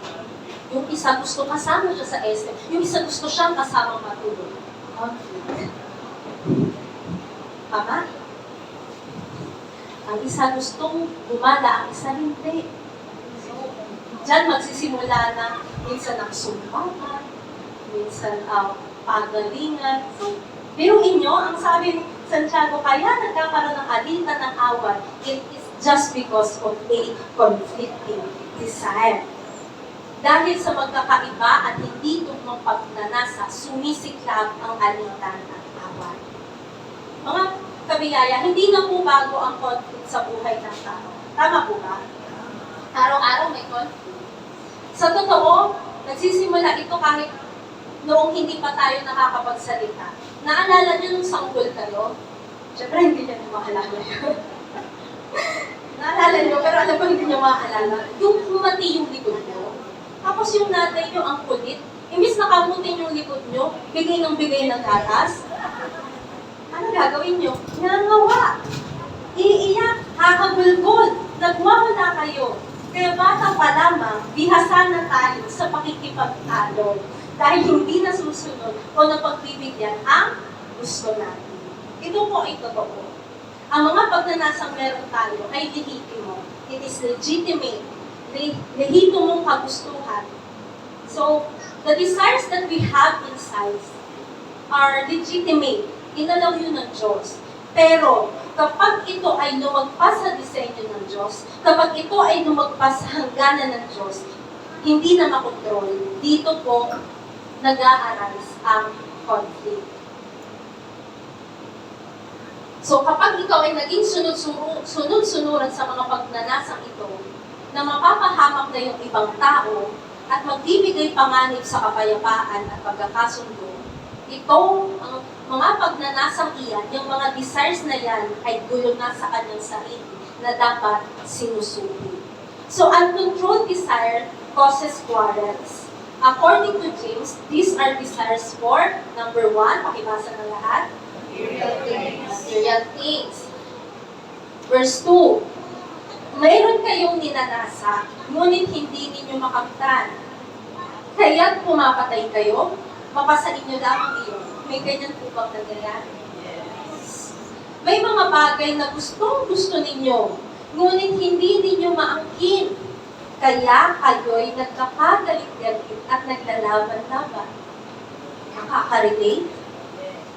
Yung isa gusto kasama siya sa SM, yung isa gusto siyang kasama matulog. Conflict. Tama? Ang isa gustong gumala, ang isa hindi. So, dyan magsisimula na minsan ang sumbatan, minsan pagalingan. So, biruin nyo, ang sabi ni Santiago, kaya nagkakaroon ng alitan ng away, it is just because of a conflicting desire. Dahil sa magkakaiba at hindi tugmang pagnanasa, sumisiklab ang alitan at away. Mga kabiyaya, hindi na po bago ang conflict sa buhay ng tao. Tama po ba? Araw-araw may conflict. Sa totoo, nagsisimula ito kahit noong hindi pa tayo nakakapagsalita. Naalala niyo nung sanggol kayo? Siyempre, hindi niyo maalala yun. Naalala niyo, pero alam ko hindi niyo maalala. Yung humati yung likod niyo, tapos yung nanay niyo ang kulit, imbis na kamutin yung likod niyo, bigay ng gatas, ano gagawin niyo? Nangawa. Iiyak, hakagulgol, nagwawala kayo. Kaya bata pa lamang, bihasa na tayo sa pakikipagtalo dahil hindi nasusunod o napagbibigyan ang gusto natin. Ito po ay totoo. Ang mga pagnanasang meron tayo ay lehitimo. It is legitimate. Lehitimong kagustuhan. So, the desires that we have inside are legitimate. Inalaw yun ng Diyos. Pero, kapag ito ay lumagpas sa disenyo ng Diyos, kapag ito ay lumagpas sa hangganan ng Diyos, hindi na makontrol. Dito po, nag-a-arise ang conflict. So, kapag ikaw ay naging sunod-sunuran sa mga pagnanasang ito, na mapapahamak na yung ibang tao at magbibigay panganib sa kapayapaan at pagkakasundo, ito, ang mga pagnanasang iyan, yung mga desires na yan, ay gulo na sa kanyang sarili na dapat sinusubi. So, uncontrolled desire causes quarrels. According to James, these are desires for, number 1, pakibasa ng lahat, material things. Verse 2, mayroon kayong ninanasa, ngunit hindi ninyo makamtan. Kaya't pumapatay kayo, mapasain nyo lamang iyon. May ganyan po bang nangyayari? Yes. May mga bagay na gustong-gusto ninyo, ngunit hindi ninyo maangkin. Kaya kayo'y nagkakagalit-galit at naglalaban-laban. Nakaka-relate?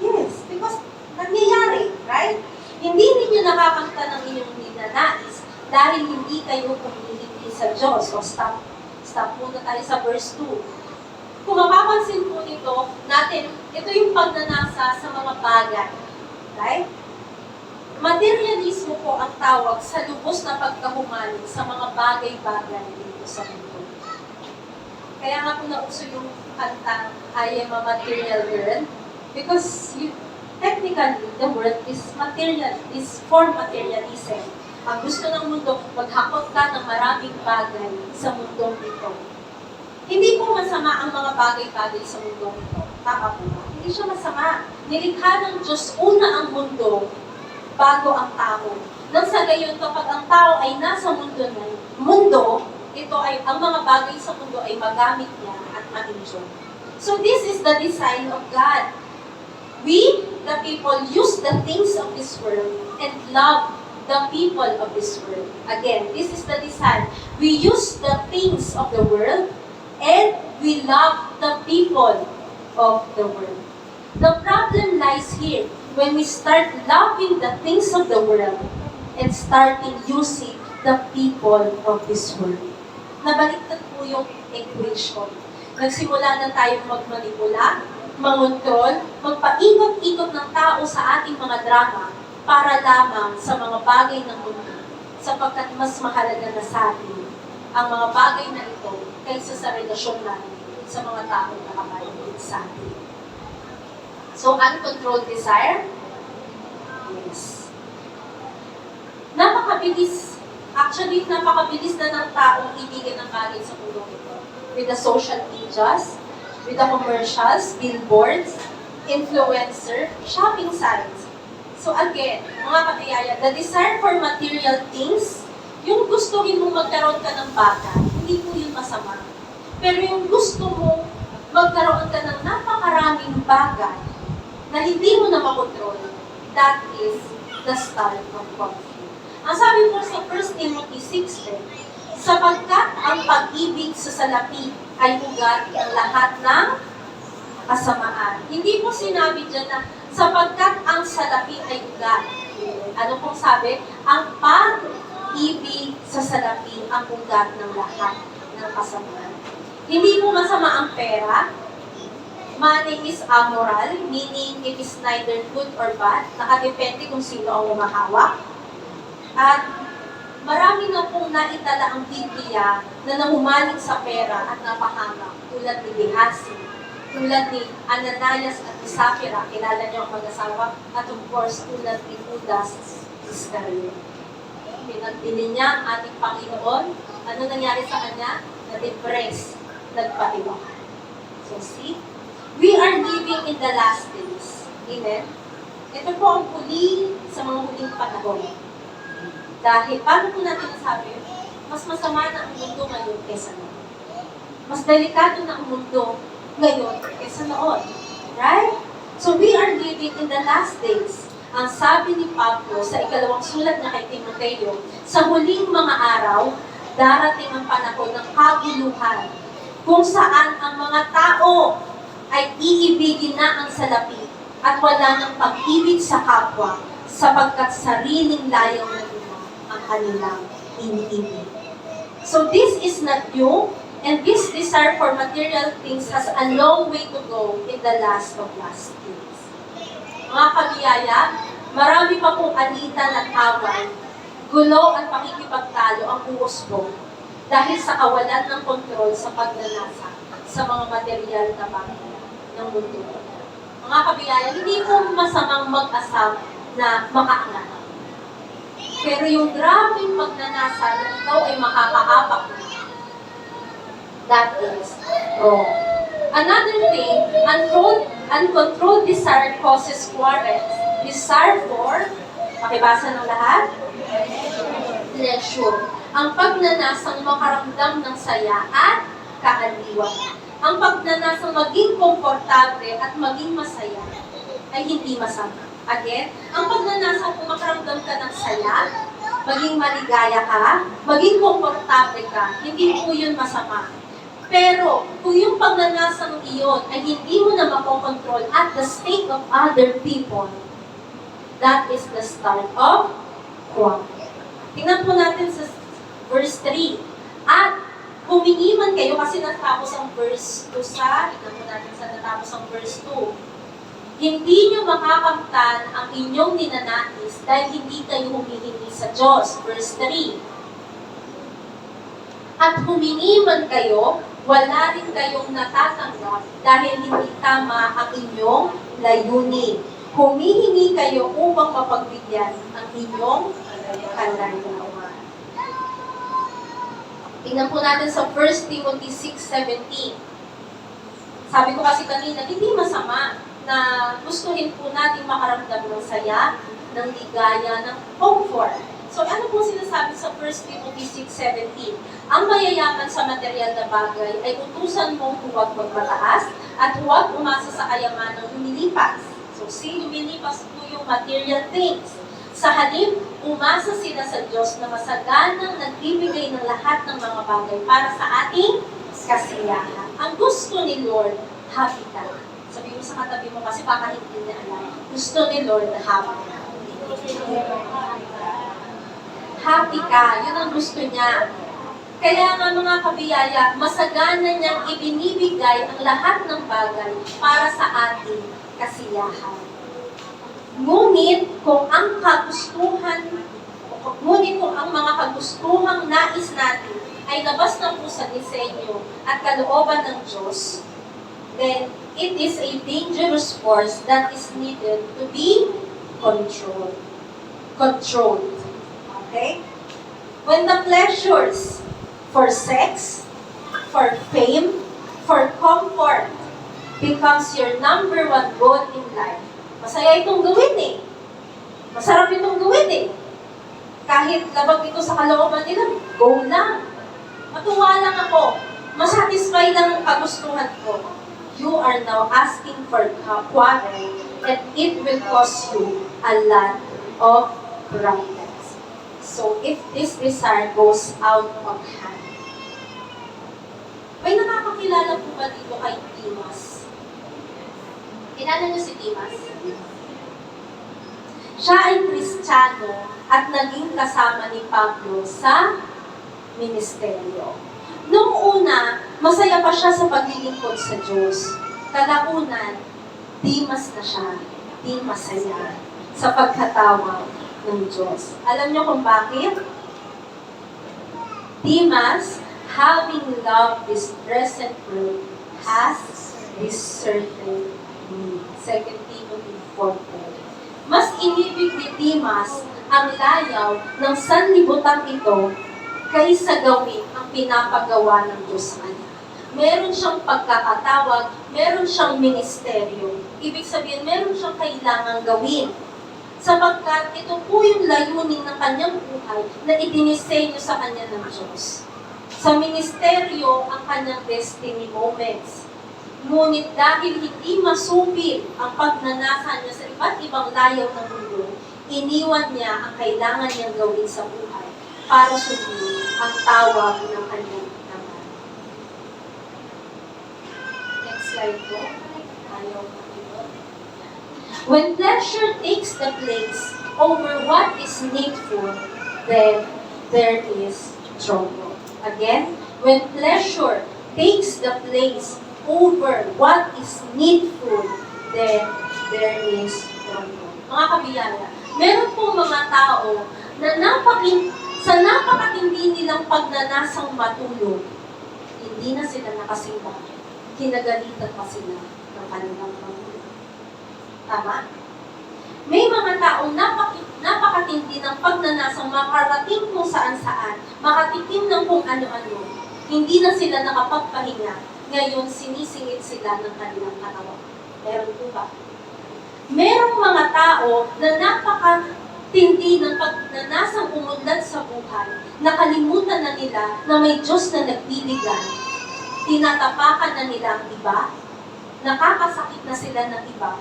Yes, because nangyayari, right? Hindi ninyo nakakanta ng inyong ninanais dahil hindi kayo kumihindi sa Diyos. So, stop muna tayo sa verse 2. Kung mapapansin po nito natin, ito yung pagnanasa sa mga bagay. Right? Materialismo po ang tawag sa lubos na pagkahumaling sa mga bagay-bagay dito sa mundo. Kaya nga po nauso yung kanta, I am a material girl, because technically, the word is material, is for materialism. Ang gusto ng mundo, maghakot ka ng maraming bagay sa mundong ito. Hindi po masama ang mga bagay-bagay sa mundong ito. Tama po ba? Hindi siya masama. Nilikha ng Diyos una ang mundo bago ang tao. Nang sa gayon, kapag ang tao ay nasa mundo, ito ay, ang mga bagay sa mundo ay magamit niya at ma-enjoy. So this is the design of God. We, the people, use the things of this world and love the people of this world. Again, this is the design. We use the things of the world and we love the people of the world. The problem lies here when we start loving the things of the world and starting using the people of this world. Nabaliktad po yung equation. Nagsimula na tayong magmanipula, mangontrol, magpaikot-ikot ng tao sa ating mga drama para lamang sa mga bagay ng mundo, sapagkat mas mahalaga na sa atin ang mga bagay na ito kaysa sa relasyon natin sa mga taong nakapalibig sa atin. So, uncontrolled desire? Yes. Napakabilis. Actually, napakabilis na ng taong ibigin ng bagay sa mundo ito. With the social medias, with the commercials, billboards, influencer, shopping sites. So again, mga kabiyaya, the desire for material things, yung gustuhin mong magkaroon ka ng bagay, hindi po yun masama. Pero yung gusto mo magkaroon ka ng napakaraming bagay na hindi mo na makontrol, that is the start of conflict. Ang sabi po sa 1 Timothy 6:10, sapagkat ang pag-ibig sa salapi ay ugat ng lahat ng kasamaan. Hindi po sinabi dyan na sapagkat ang salapi ay ugat. Ano pong sabi? Ang pag-ibig sa salapi ang ugat ng lahat ng kasamaan. Hindi po masama ang pera. Money is amoral, meaning it is neither good or bad. Nakadepende kung sino ang umahawak. At marami na pong naitala ang Biblia na nahumaling sa pera at napahamak, tulad ni Gehazi, tulad ni Ananias at ni Sapphira, kilala niyo ang mag-asawa, at of course, tulad ni Judas Iscariot. Pinagbili niya ang ating Panginoon. Ano nangyari sa kanya? Na-depress, nagpatiwa. So see, we are living in the last days. Amen? Ito po ang huli sa mga huling panahon. Dahil, paano po natin nasabi, mas masama na ang mundo ngayon kaysa noon. Mas delikado na ang mundo ngayon kaysa noon. Right? So we are living in the last days. Ang sabi ni Pablo sa ikalawang sulat na kay Timoteo, sa huling mga araw, darating ang panahon ng kaguluhan, kung saan ang mga tao ay iibigin na ang salapi at wala ng pag-ibig sa kapwa, sapagkat sariling layaw na ang kanilang iniibig. So this is not new, and this desire for material things has a long way to go in the last of last days. Mga kabiyaya, marami pa pong alitan at away, gulo at pakikipagtalo ang uusbong dahil sa kawalan ng kontrol sa pagnanasa sa mga material na bagay ng mundo. Mga kabiyaya, hindi po masamang mag-asam na makaangat. Pero yung grabing pagnanasa na ikaw ay makakaapak na, that is wrong. Another thing, uncontrolled desire causes quarrels. Desire for, pakibasa ng lahat? Pleasure. Ang pagnanasang makaramdam ng saya at kaaliwan. Ang pagnanasang maging komportable at maging masaya ay hindi masama. Again, ang pagnanasang kung makaramdam ka ng saya, maging maligaya ka, maging komportable ka, hindi po yun masama. Pero, kung yung pagnanasang iyon ay hindi mo na makokontrol at the state of other people, that is the start of quarrel. Tingnan po natin sa verse 3. At humingi man kayo, kasi natapos ang verse 2 tingnan po natin sa natapos ang verse 2. Hindi nyo makakamtan ang inyong ninanais dahil hindi kayo humihingi sa Diyos. Verse 3. At humingi man kayo, wala rin kayong natatanggap dahil hindi tama ang inyong layunin. Humihingi kayo upang mapagbigyan ang inyong kalayuan. Tingnan po natin sa 1 Timothy 6:17. Sabi ko kasi kanina, hindi masama na gustuhin po natin makaramdam ng saya, ng ligaya, ng comfort. So ano po sinasabi sa 1 Timothy 6:17? Ang mayayaman sa material na bagay ay utusan mong huwag magmataas at huwag umasa sa kayamanang lumilipas. So see, lumilipas po yung material things. Sa halip, umasa sila sa Diyos na masaganang nagbibigay ng lahat ng mga bagay para sa ating kasiyahan. Ang gusto ni Lord, happy ka. Sabi mo sa katabi mo kasi baka hindi niya alam. Gusto ni Lord na happy ka. Happy ka, yun ang gusto niya. Kaya nga mga kabiyaya, masagana niyang ibinibigay ang lahat ng bagay para sa ating kasiyahan. Ngunit kung ang mga kagustuhang nais natin ay labas na po sa disenyo at kalooban ng Diyos, then it is a dangerous force that is needed to be controlled. Okay? When the pleasures for sex, for fame, for comfort becomes your number one goal in life, masaya itong gawin eh. Masarap itong gawin eh. Kahit labag ito sa kalooban nila, go lang. Matuwa lang ako. Masatisfy lang ang kagustuhan ko. You are now asking for quarrel and it will cost you a lot of problems. So if this desire goes out of hand, may nakakakilala po ba dito kay Dimas? Kilala niyo si Dimas? Siya ay Kristiyano at naging kasama ni Pablo sa ministeryo. Noong una, masaya pa siya sa paglilingkod sa Diyos. Kalaunan, Dimas na siya, di masaya sa pagkatawag ng Diyos. Alam niyo kung bakit? Dimas, having loved this present world, has this certain need. 2 Timothy 4:4. Mas inibig ni Dimas ang layaw ng sanlibutan ito kaysa gawin ang pinapagawa ng Diyos sa kanya. Meron siyang pagkakatawag, meron siyang ministeryo. Ibig sabihin, meron siyang kailangang gawin. Sapagkat ito po yung layunin ng kanyang buhay na idinisenyo sa kanya ng Diyos. Sa ministeryo ang kanyang destiny moments. Ngunit dahil hindi masupil ang pagnanasa niya sa iba't ibang layaw ng mundo, iniwan niya ang kailangan niyang gawin sa buhay para sundin ang tawag ng kanyang naman. Next slide po. Ayaw ko dito. When pleasure takes the place over what is needful, then there is trouble. Again, when pleasure takes the place over what is needful, then there is trouble. Mga kabiyaya, meron pong mga tao na sa napakatindi nilang pagnanasang matulog, hindi na sila nakasimba. Kinagalitan pa sila ng kanilang Panginoon. Tama? May mga taong napakatindi ng pagnanasang makarating kung saan-saan, makatikim ng kung ano-ano, hindi na sila nakapagpahinga, ngayon sinisingit sila ng kanilang katawan. Meron po ba? Merong mga tao na napakatindi ng pagnanasang umunlad sa buhay, nakalimutan na nila na may Diyos na nagbibigay, tinatapakan na nila ang iba, nakakasakit na sila ng iba,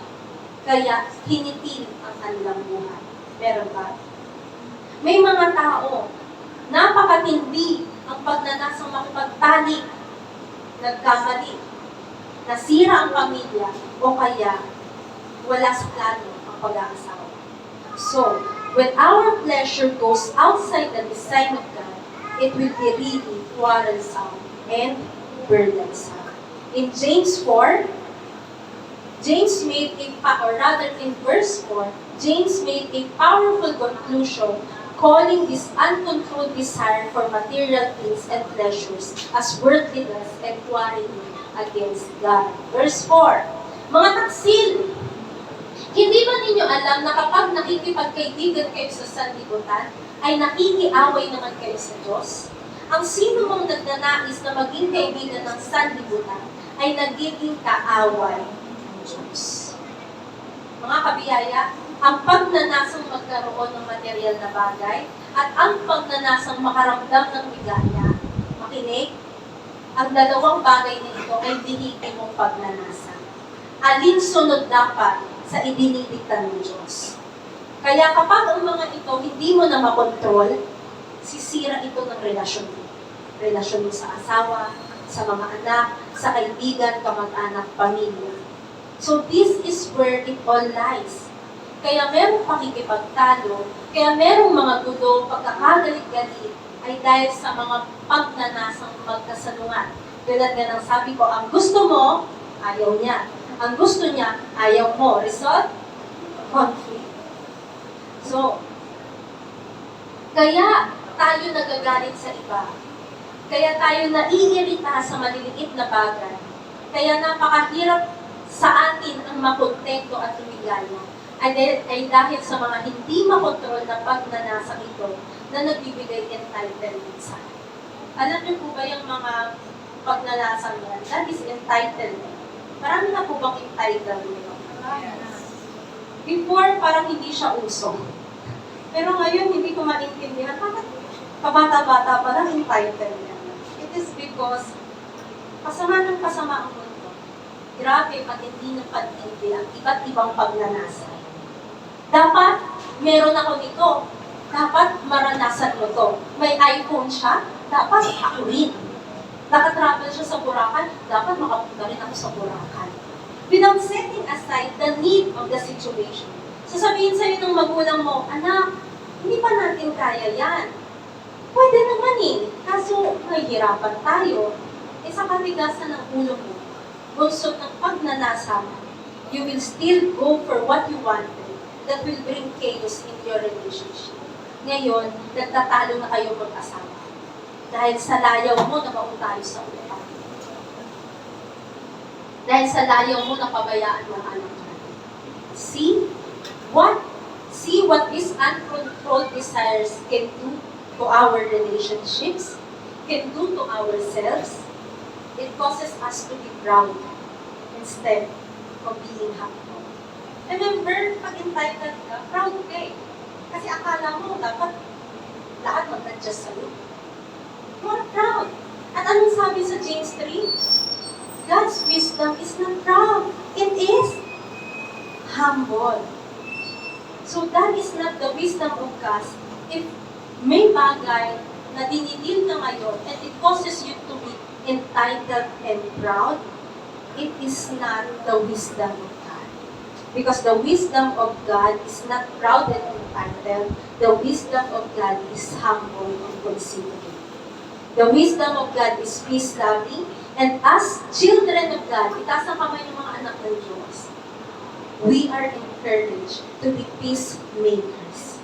kaya hinitil ang kanilang buhay. Meron ba? May mga tao, napakatindi ang pagnanasang makipagtalik, nagkamali, nasira ang pamilya, o kaya wala sa plano ang pag-aasawa. So, when our pleasure goes outside the design of God, it will be really quarrelsome and burdensome. In James 4, James made in verse 4, James made a powerful conclusion calling this uncontrolled desire for material things and pleasures as worthless and quarreling against God. Verse 4, mga taksil, hindi ba ninyo alam na kapag nakikipagkaibigan kayo sa sanlibutan, ay nakikiaway naman kayo sa Diyos? Ang sino mong nagnanais na maging kaibigan ng sanlibutan ay nagiging kaaway ng Diyos. Mga kabiyaya, ang pagnanasang magkaroon ng material na bagay at ang pagnanasang makaramdam ng bigaya, makinig, ang dalawang bagay na ito ay diniti mong pagnanasa. Alinsunod dapat sa idinidikta ng Diyos. Kaya kapag ang mga ito hindi mo na makontrol, sisira ito ng relasyon mo. Relasyon mo sa asawa, sa mga anak, sa kaibigan, kamag-anak, pamilya. So this is where it all lies. Kaya merong pakikipagtalo, kaya merong mga gulo, pagkakagalit-galit, ay dahil sa mga pagnanasang magkasalungat. Tulad nga ng sabi ko, ang gusto mo, ayaw niya. Ang gusto niya, ayaw mo. Result? Conflict. So, kaya tayo nagagalit sa iba. Kaya tayo naiirita sa maliliit na bagay. Kaya napakahirap sa atin ang makontento at lumigaya. Ay dahil sa mga hindi makontrol na pagnanasa ito na nagbibigay entitlement sa atin. Alam niyo po ba yung mga pagnanasa yan? That is entitlement. Marami na po bang entitlement? Before, parang hindi siya uso. Pero ngayon, hindi ko maintindihan. Bakit kabata-bata pa lang entitlement? It is because kasama ng kasama ang mundo. Grabe pag hindi napag-intindi ang iba't ibang pagnanasa. Dapat, meron ako nito. Dapat, maranasan mo to. May iPhone siya, dapat ako rin. Nakatravel siya sa Boracay, dapat makapunta rin ako sa Boracay. Without setting aside the need of the situation. Sasabihin sa'yo ng magulang mo, anak, hindi pa natin kaya yan. Pwede naman eh, kaso mahihirapan tayo. E sa katigasan ng ulo mo, bunsod ng pagnanasa mo, you will still go for what you wanted that will bring chaos in your relationship. Ngayon, nagtatalo na kayo mag-asawa. Dahil sa layaw mo, nabaon tayo sa utang. Dahil sa layaw mo, napabayaan ng anak natin. See what these uncontrolled desires can do to our relationships, can do to ourselves. It causes us to be proud instead of being happy. Remember, pag entitled ka, proud ka eh. Kasi akala mo, dapat lahat mag-adjust sa'yo. You are proud. At anong sabi sa James 3? God's wisdom is not proud. It is humble. So that is not the wisdom of God. If may bagay na dinidil ka ngayon and it causes you to be entitled and proud, it is not the wisdom of God. Because the wisdom of God is not proud and entitled. The wisdom of God is humble and considerate. The wisdom of God is peace-loving. And as children of God, itaas ang kamay ng mga anak ng Diyos, we are encouraged to be peacemakers.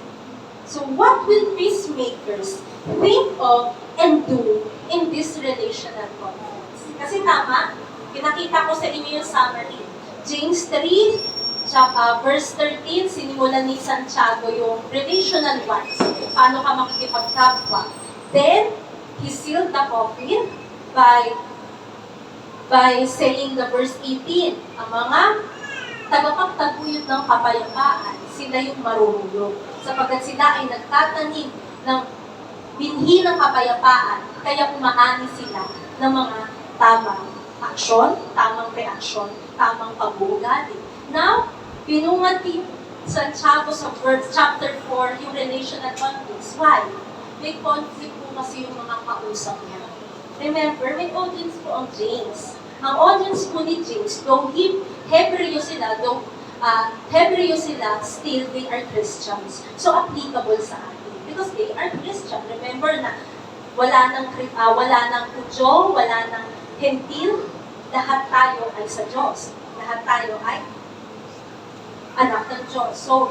So what will peacemakers think of and do in this relational conflicts? Kasi tama, pinakita ko sa inyo yung summary. James 3, verse 13, sinimulan ni Santiago yung relational ones. Paano ka makikipagkapwa. Then, he sealed the coffin by saying the verse 18, ang mga tagapagtaguyod ng kapayapaan, sila yung marurulog. Sapagkat sila ay nagtatanim ng binhi ng kapayapaan, kaya umaani sila ng mga tamang aksyon, tamang reaksyon, tamang pag-uugali. Now, pinungat ni Santiago sa verse chapter 4 yung relational conflicts. Why? May conflict po kasi yung mga kausap niya. Remember, may audience po ang James. Ang audience po ni James, though Hebreo sila, still they are Christians. So applicable sa atin. Because they are Christian. Remember na wala nang Hudyo, wala nang Hentil, lahat tayo ay sa Diyos. Lahat tayo ay anak ng Diyos. So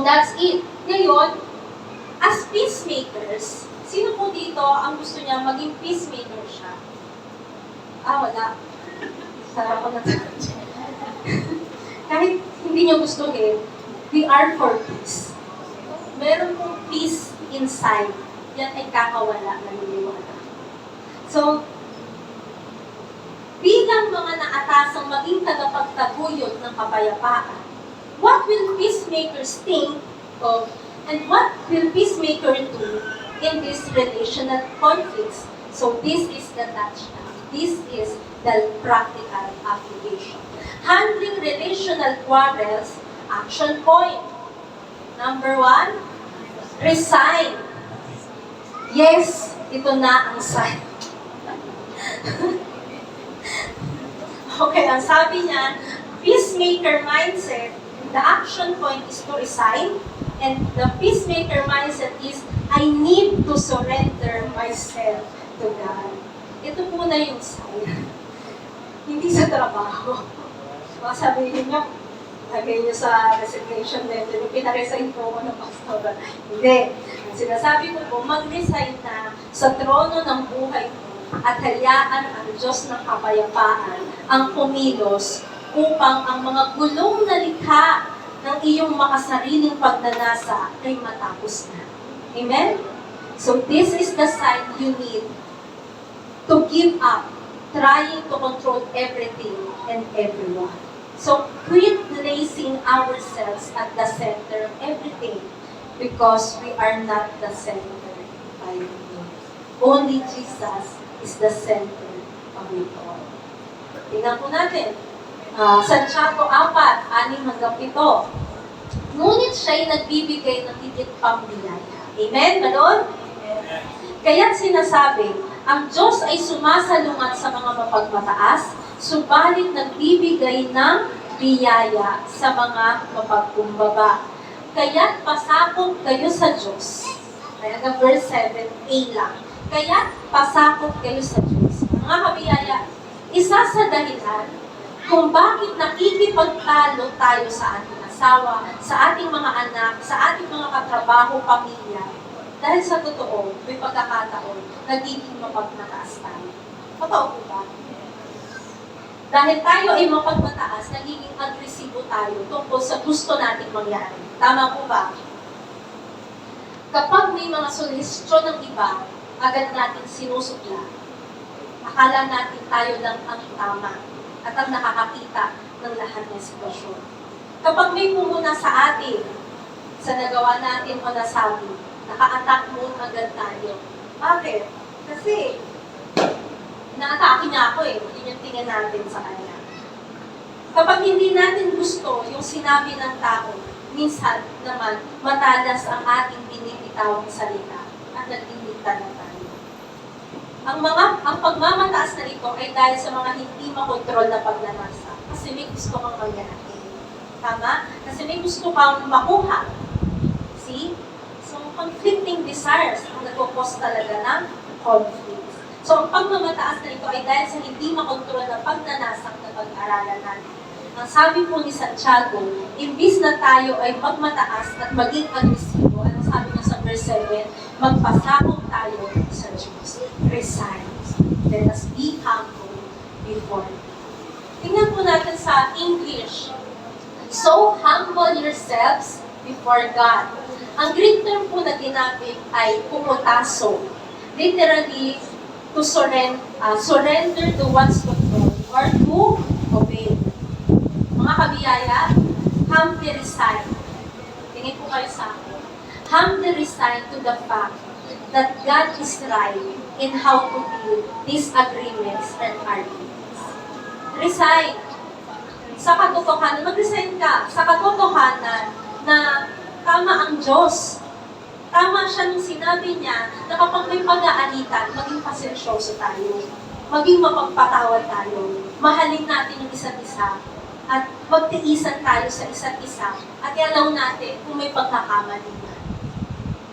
that's it. Ngayon, as peacemakers, sino po dito ang gusto niya maging peacemaker siya? Wala. Sarap ko na. Kahit hindi niyo gustuhin, we are for peace. Meron pong peace inside. Yan ay kakawala na niliwala. So, bilang mga naatasang maging tagapagtaguyod ng kapayapaan, what will peacemakers think of and what will peacemaker do in these relational conflicts? So this is the touchdown. This is the practical application. Handling relational quarrels, action point. Number 1, resign. Yes, ito na ang sign. Okay, ang sabi niya, peacemaker mindset, the action point is to resign, and the peacemaker mindset is, I need to surrender myself to God. Ito po na yung sign. Hindi sa trabaho. Baka sabihin nyo, lagay nyo sa resignation letter, yung pinaresign po ako ng pastor. Hindi. Ang sinasabi ko po, mag-resign na sa trono ng buhay mo at hayaan ang Diyos ng kapayapaan ang kumilos upang ang mga gulong na likha ng iyong makasariling pagnanasa ay matapos na. Amen? So this is the sign you need to give up trying to control everything and everyone. So quit placing ourselves at the center of everything because we are not the center by Him. Only Jesus is the center of it all. Tingnan po natin. Santiago 4:6-7. Ngunit siya'y nagbibigay ng higit pang biyaya. Amen? Ganon? Kaya't sinasabi, ang Diyos ay sumasalungat sa mga mapagmataas, subalit nagbibigay ng biyaya sa mga mapagkumbaba. Kaya't pasakop kayo sa Diyos. Kaya hanggang verse 7a lang. Kaya't pasakop kayo sa Diyos. Mga kabiyaya, isa sa dahilan kung bakit nakikipagtalo tayo sa ating asawa, sa ating mga anak, sa ating mga katrabaho, pamilya, dahil sa totoo, may pagkakataon, nagiging mapagmataas tayo. Totoo po ba? Dahil tayo ay mapagmataas, nagiging agresibo tayo tungkol sa gusto nating mangyari. Tama po ba? Kapag may mga suhestyon ng iba, agad natin sinusukla. Akala natin tayo lang ang tama at ang nakakakita ng lahat ng sitwasyon. Kapag may pumuna sa atin, sa nagawa natin o nasabi, naka-attack mode agad tayo. Bakit? Kasi, na-atake niya ako yun yung tingin natin sa kanya. Kapag hindi natin gusto yung sinabi ng tao, minsan naman matalas ang ating binibitawang salita at nagdinigtan na tayo. Ang pagmamataas na ito ay dahil sa mga hindi makontrol na pagnanasa. Kasi may gusto kang mangyari. Tama? Kasi may gusto kang makuha. See? So, conflicting desires ang nagpo-cause talaga ng conflict. So, ang pagmamataas na ito ay dahil sa hindi makontrol na pagnanasang na pag-aralan natin. Ang sabi po ni Santiago, imbis na tayo ay magmataas at maging agresibo, ano sabi niya sa verse 7, magpasakop tayo sa Diyos. Resign. Let us be humble before Him. Tingnan po natin sa English. So, humble yourselves before God. Ang Greek term po na ginamit ay pumutaso. Literally, to surrender to one's control or to obey. Mga kabiyaya, humbly resign. Tingin po kayo sa akin. Humbly resign to the fact that God is right in how to deal disagreements and arguments. Resign. Sa katotohanan, mag-resign ka. Sa katotohanan na tama ang Diyos. Tama siya nung sinabi niya na kapag may pag-aalitan, maging pasensyoso tayo. Maging mapagpatawad tayo. Mahalin natin yung isa't isa. At magtiisan tayo sa isa't isa. At i-allow natin kung may pagkakamali na.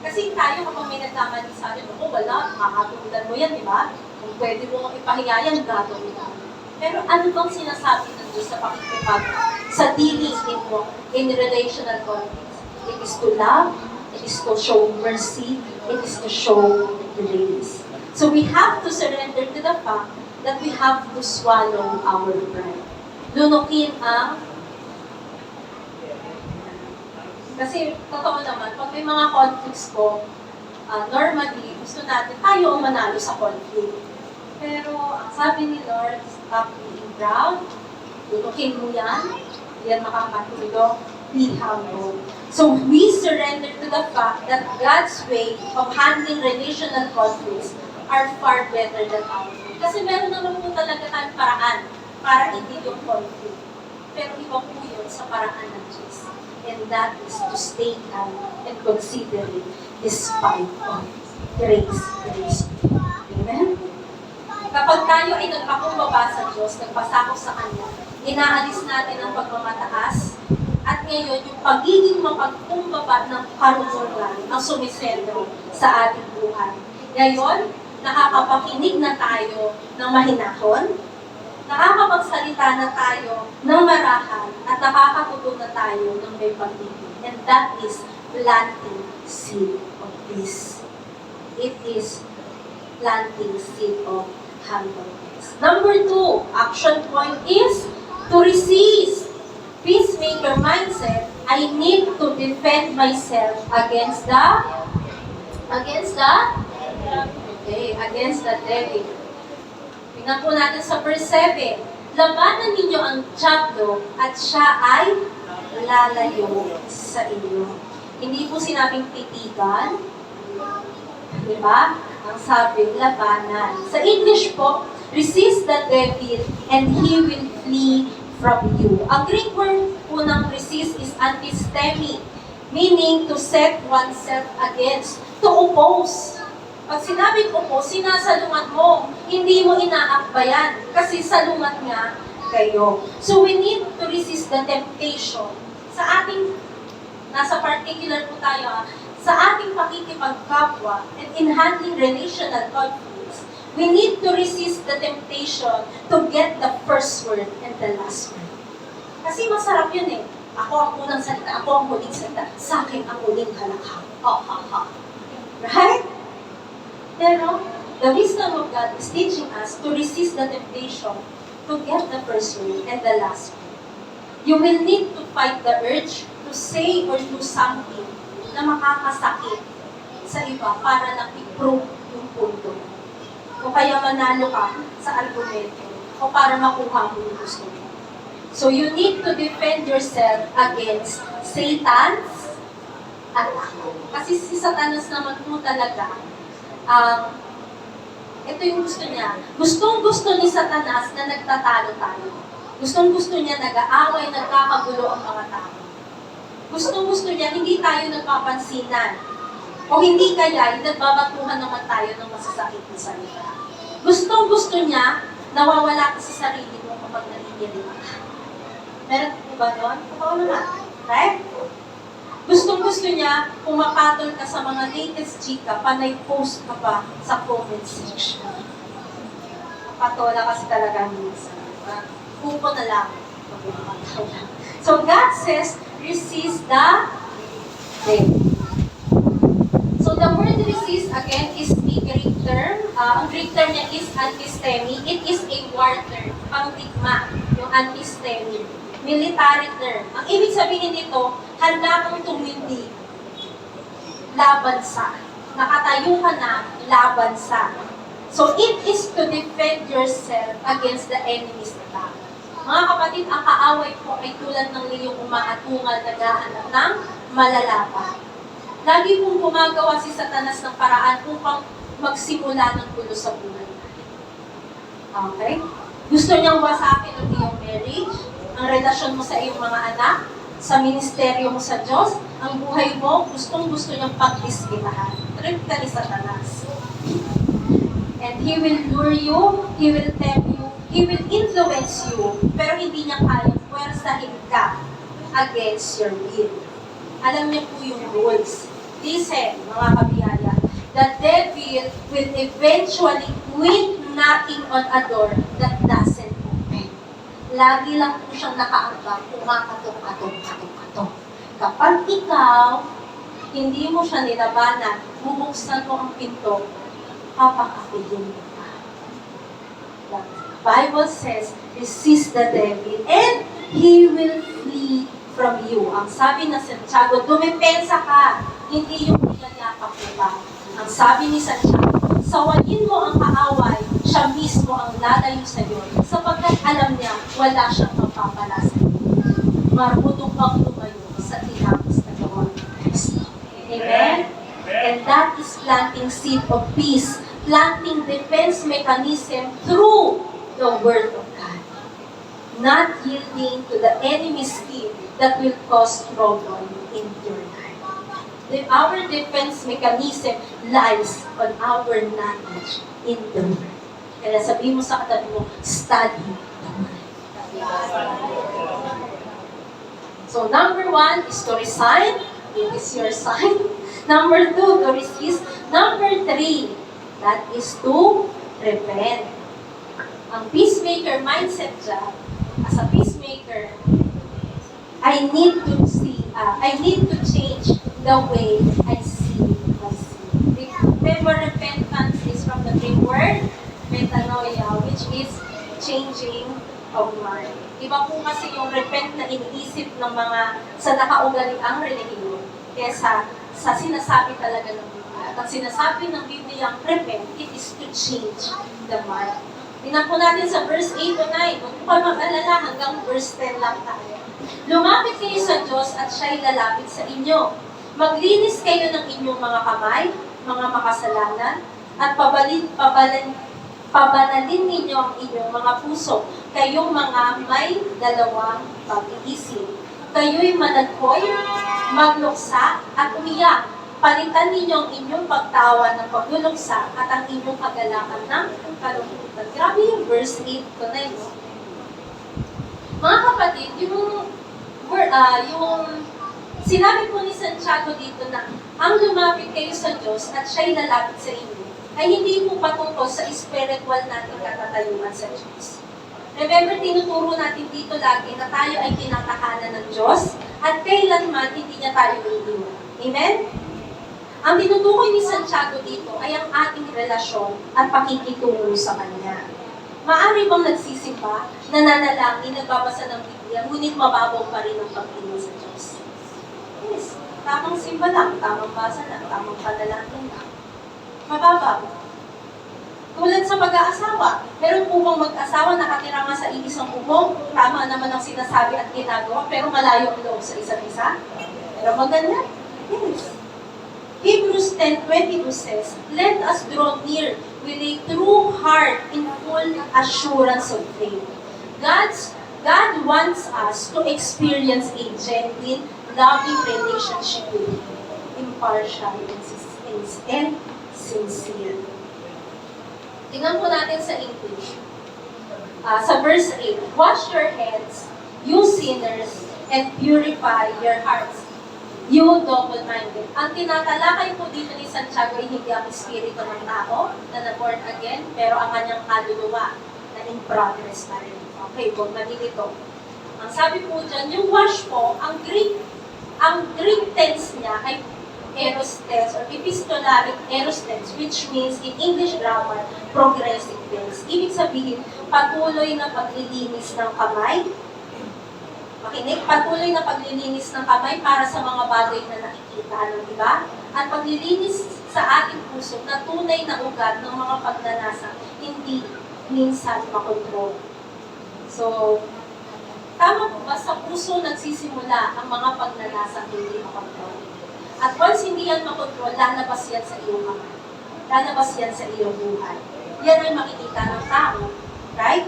Kasi tayo kapag may nagkamali sa atin, wala, makakatulad mo yan, di ba? Kung pwede mo ipahiya yan, gagawin mo. Pero ano bang sinasabi ng Diyos sa pakikipag sa dealing in relational conflicts? It is to love, it is to show mercy, it is to show grace. So we have to surrender to the fact that we have to swallow our pride. Lunukin ang kasi totoo naman, pag may mga conflicts ko, normally gusto natin tayo ang manalo sa conflict. Pero ang sabi ni Lord, stop being proud, lunukin mo yan, yan makakatulong, be humble. So we surrender to the fact that God's way of handling relational conflicts are far better than ours. Kasi meron naman po talaga tayong paraan para hindi yung conflict. Pero iba po yun sa paraan ng Diyos. And that is to stay calm and considerate despite of grace. Amen? Kapag tayo ay nagpakumbaba sa Diyos, nagpasakop sa Kanya, inaalis natin ang pagmamataas, At ngayon, yung pagiging mapagkumbaba ng karunungan ang sumisentro sa ating buhay. Ngayon, nakakapakinig na tayo ng mahinahon, nakakapagsalita na tayo ng marahan, at nakakatuto na tayo ng may pag-ibig. And that is planting seed of peace. It is planting seed of humbleness. Number 2, action point is to resist. Peacemaker mindset, I need to defend myself against the devil. Tingnan po natin sa verse 7. Labanan ninyo ang diablo at siya ay lalayo sa inyo. Hindi po sinabing titigan. Di ba? Ang sabi, labanan. Sa English po, resist the devil and he will flee from you. Ang Greek word po ng resist is antistemi, meaning to set oneself against, to oppose. Pag sinabing oppose, sinasalungat mo, hindi mo inaakbayan, kasi salungat nga kayo. So we need to resist the temptation. Sa ating, nasa particular po tayo, sa ating pakikipagkapwa and in handling relational conflicts, we need to resist the temptation to get the first word and the last word. Kasi masarap yun eh. Ako ang unang salita, ako ang huling salita, sa akin ang huling halakhak. Right? Pero, the wisdom of God is teaching us to resist the temptation to get the first word and the last word. You will need to fight the urge to say or do something na makakasakit sa iba para lang i-prove yung punto. O kaya manalo ka sa argumento o para makuha mo yung gusto mo. So you need to defend yourself against Satan's attack. Kasi si Satanas naman po talaga, ito yung gusto niya. Gustong-gusto ni Satanas na nagtatalo tayo. Gustong-gusto niya nag-aaway, nagkakagulo ang mga tao. Gustong-gusto niya, hindi tayo nagpapansinan. O hindi kaya, nagbabatuhan naman tayo ng masasakit na salita. Gustong-gusto niya, nawawala ka sa sarili mo kapag nanginginig ka. Meron po ba doon? Totoo naman. Right? Gustong-gusto niya, pumapatol ka sa mga latest chika, panay post ka pa sa comment section. Patola kasi talaga minsan. Pupo na lang. So God says, resist the devil. So the word resist again is a Greek term. Ang Greek term niya is antistemi. It is a war term, pangdigma, yung antistemi. Military term. Ang ibig sabihin nito, handa kang tumindi laban sa. Nakatayo ka na laban sa. So it is to defend yourself against the enemy's attack. Mga kapatid, ang kaaway po ay tulad ng liyong umaatungal naghahanap ng malalapat. Lagi pong gumagawa si Satanas ng paraan upang magsimula ng gulo sa buhay natin. Okay? Gusto niyang wasakin ang iyong marriage, ang relasyon mo sa iyong mga anak, sa ministeryo mo sa Diyos, ang buhay mo, gustong-gusto niyang pagdiskitahan. Trip ka ni Satanas. And he will lure you, he will tempt you, he will influence you, pero hindi niya kayang puwersahin ka against your will. Alam niyo po yung rules. Listen, mga kabiyaya, the devil will eventually quit knocking on a door that doesn't open. Lagi lang po siyang nakaambang, kumakatok. Kapag ikaw, hindi mo siya nilabanan, bubuksan mo ang pinto, papakapihin mo pa. The Bible says, resist the devil and he will flee from you. Ang sabi na Santiago, dumepensa ka, hindi yung nilayapak mo ba. Ang sabi ni Santiago, sawayin mo ang kaaway, siya mismo ang lalayo sa iyo, sapagkat alam niya, wala siyang mapapala sa iyo. Marunong kang lumayo sa tinapos na gawa ng Kristo. Amen? And that is planting seed of peace, planting defense mechanism through the Word of God. Not yielding to the enemy's scheme that will cause trouble in your life. Our defense mechanism lies on our knowledge in the Word. Kaya sabihin mo sa katabi mo, study the Word. So number 1 is to resign. It is your sign. Number 2, to resist. Number 3, that is to repent. Ang peacemaker mindset dyan, as a peacemaker, I need to change the way I see my sin. Remember, repentance is from the Greek word, metanoia, which is changing of mind. Iba po kasi yung repent na iniisip ng mga sa nakaugaliang relihiyon kesa sa sinasabi talaga ng Biblia. At ang sinasabi ng Biblia, ang repent, it is to change the mind. Tingnan po natin sa verse 8 to 9. Huwag po kayo mag-alala, hanggang verse 10 lang tayo. Lumapit kayo sa Diyos at siya'y lalapit sa inyo. Maglinis kayo ng inyong mga kamay, mga makasalanan, at pabanalin ninyo ang inyong mga puso, kayong mga may dalawang pag-iisip. Kayo'y managhoy, magluksa, at umiyak. Palitan ninyo ang inyong pagtawa ng pagluluksa at ang inyong kagalakan ng kalungkutan. Grabe yung verse 8 to 9. No? Mga kapatid, yung sinabi po ni Santiago dito na ang lumapit kayo sa Diyos at siya'y lalapit sa inyo ay hindi po patungkol sa spiritual nating katatayuan sa Diyos. Remember, tinuturo natin dito lagi na tayo ay tinatahanan ng Diyos at kailanman hindi niya tayo iiwan. Amen? Ang tinutukoy ni Santiago dito ay ang ating relasyon at pakikitungo sa Kanya. Maaari bang nagsisimba, nananalangin, nagbabasa ng Biblia, ngunit mababaw pa rin ang pagtingin sa Diyos? Yes, tamang simba lang, tamang basa lang, tamang panalangin lang. Mababaw. Tulad sa pag-aasawa, meron po bang mag-asawa nakatira nga sa isang bubong, tama naman ang sinasabi at ginagawa, pero malayo ang loob sa isa't isa? Pero maganda? Yes. Hebrews 10:22 says, "Let us draw near with a true heart in full assurance of faith." God wants us to experience a genuine, loving relationship with Him, impartial and sincere. Tingnan po natin sa English. Sa verse 8, "Wash your heads, you sinners, and purify your hearts, you double-minded." Ang tinatalakay po dito ni Santiago ay hindi ang espiritu ng tao na na-born again, pero ang kanyang kaluluwa na in progress pa rin. Okay, huwag nalilito. Ang sabi po dyan, yung wash po, ang Greek tense niya ay eros tense or epistolaric eros tense, which means in English grammar, progressive tense. Ibig sabihin, patuloy na paglilinis ng kamay. Makinig, patuloy na paglilinis ng kamay para sa mga bagay na nakikita ng iba, at paglilinis sa ating puso na tunay na ugat ng mga pagnanasa, hindi minsan makontrol. So, tama po ba sa puso nagsisimula ang mga pagnanasa hindi makontrol? At once hindi yan makontrol, lalabas yan sa iyong kamay. Lalabas yan sa iyong buhay. Yan ay makikita ng tao. Right?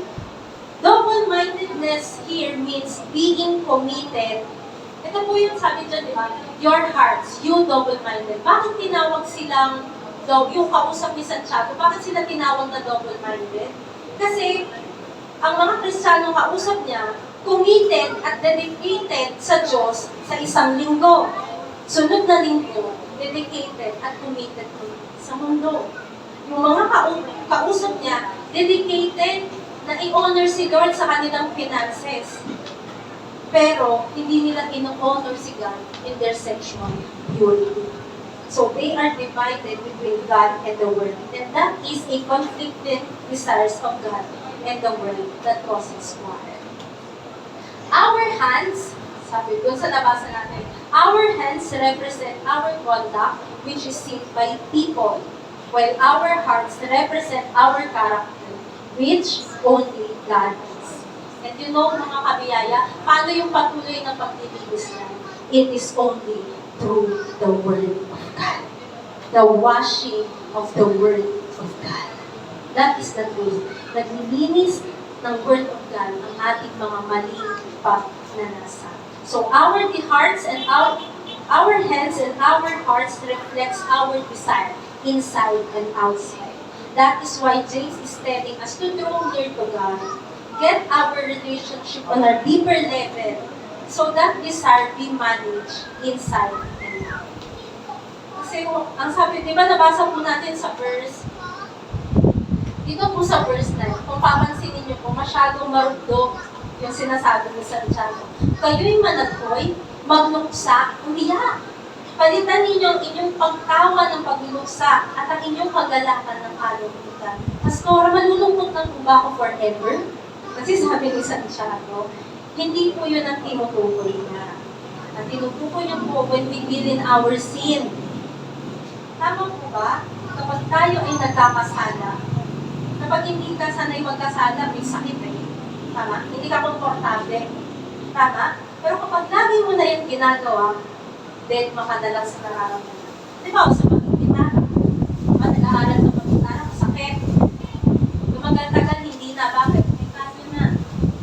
Double-mindedness here means being committed. Ito po yung sabi dyan, di ba? Your hearts, you double-minded. Bakit tinawag silang, yung kausap ni Santiago, bakit sila tinawag na double-minded? Kasi, ang mga Kristiyanong kausap niya, committed at dedicated sa Diyos sa isang linggo. Sunod na linggo, dedicated at committed sa mundo. Yung mga kausap niya, dedicated na i-honor si Lord sa kanilang finances. Pero, hindi nila ino-honor si God in their sexual purity. So, they are divided between God and the world. And that is a conflicting desires of God and the world that causes war. Our hands, sabi doon sa nabasa natin, our hands represent our conduct, which is seen by people, while our hearts represent our character, which only God is. And you know, mga kabiyaya, paano yung patuloy na paglilinis na? It is only through the Word of God. The washing of the Word of God. That is the truth. Naglilinis ng Word of God ang ating mga maling pagnanasa. So our hearts and our hands and our hearts reflects our desire inside and outside. That is why James is telling us to draw near to God, get our relationship on a deeper level, so that desire be managed inside and out. Kasi ang sabi, di ba nabasa po natin sa verse, dito po sa verse 9, kung papansinin niyo po, masyadong marugdog yung sinasabi ni Santiago. Kayo'y managkoy, magluksa, umiyak. Palitan ninyo ang inyong pagtawa ng pagluluksa at ang inyong paggalakan ng kalungkutan. Pastora, malulungkot na po ba ako forever? Kasi sabi ni Santiago, hindi po yun ang tinutukoy niya. Ang tinutukoy niya po when we deal in our sin. Tama po ba? Kapag tayo ay nagkakasala, kapag hindi ka sanay magkasala, may sakit eh. Tama? Hindi ka komportable. Tama? Pero kapag lagi mo na yung ginagawa, then makadalas sa nararamdaman. Di ba? Sa pag-gitara. Nag-aaral sa pag-gitara, masakit. Tumagal-tagal, hindi na. Bakit? May kaso na.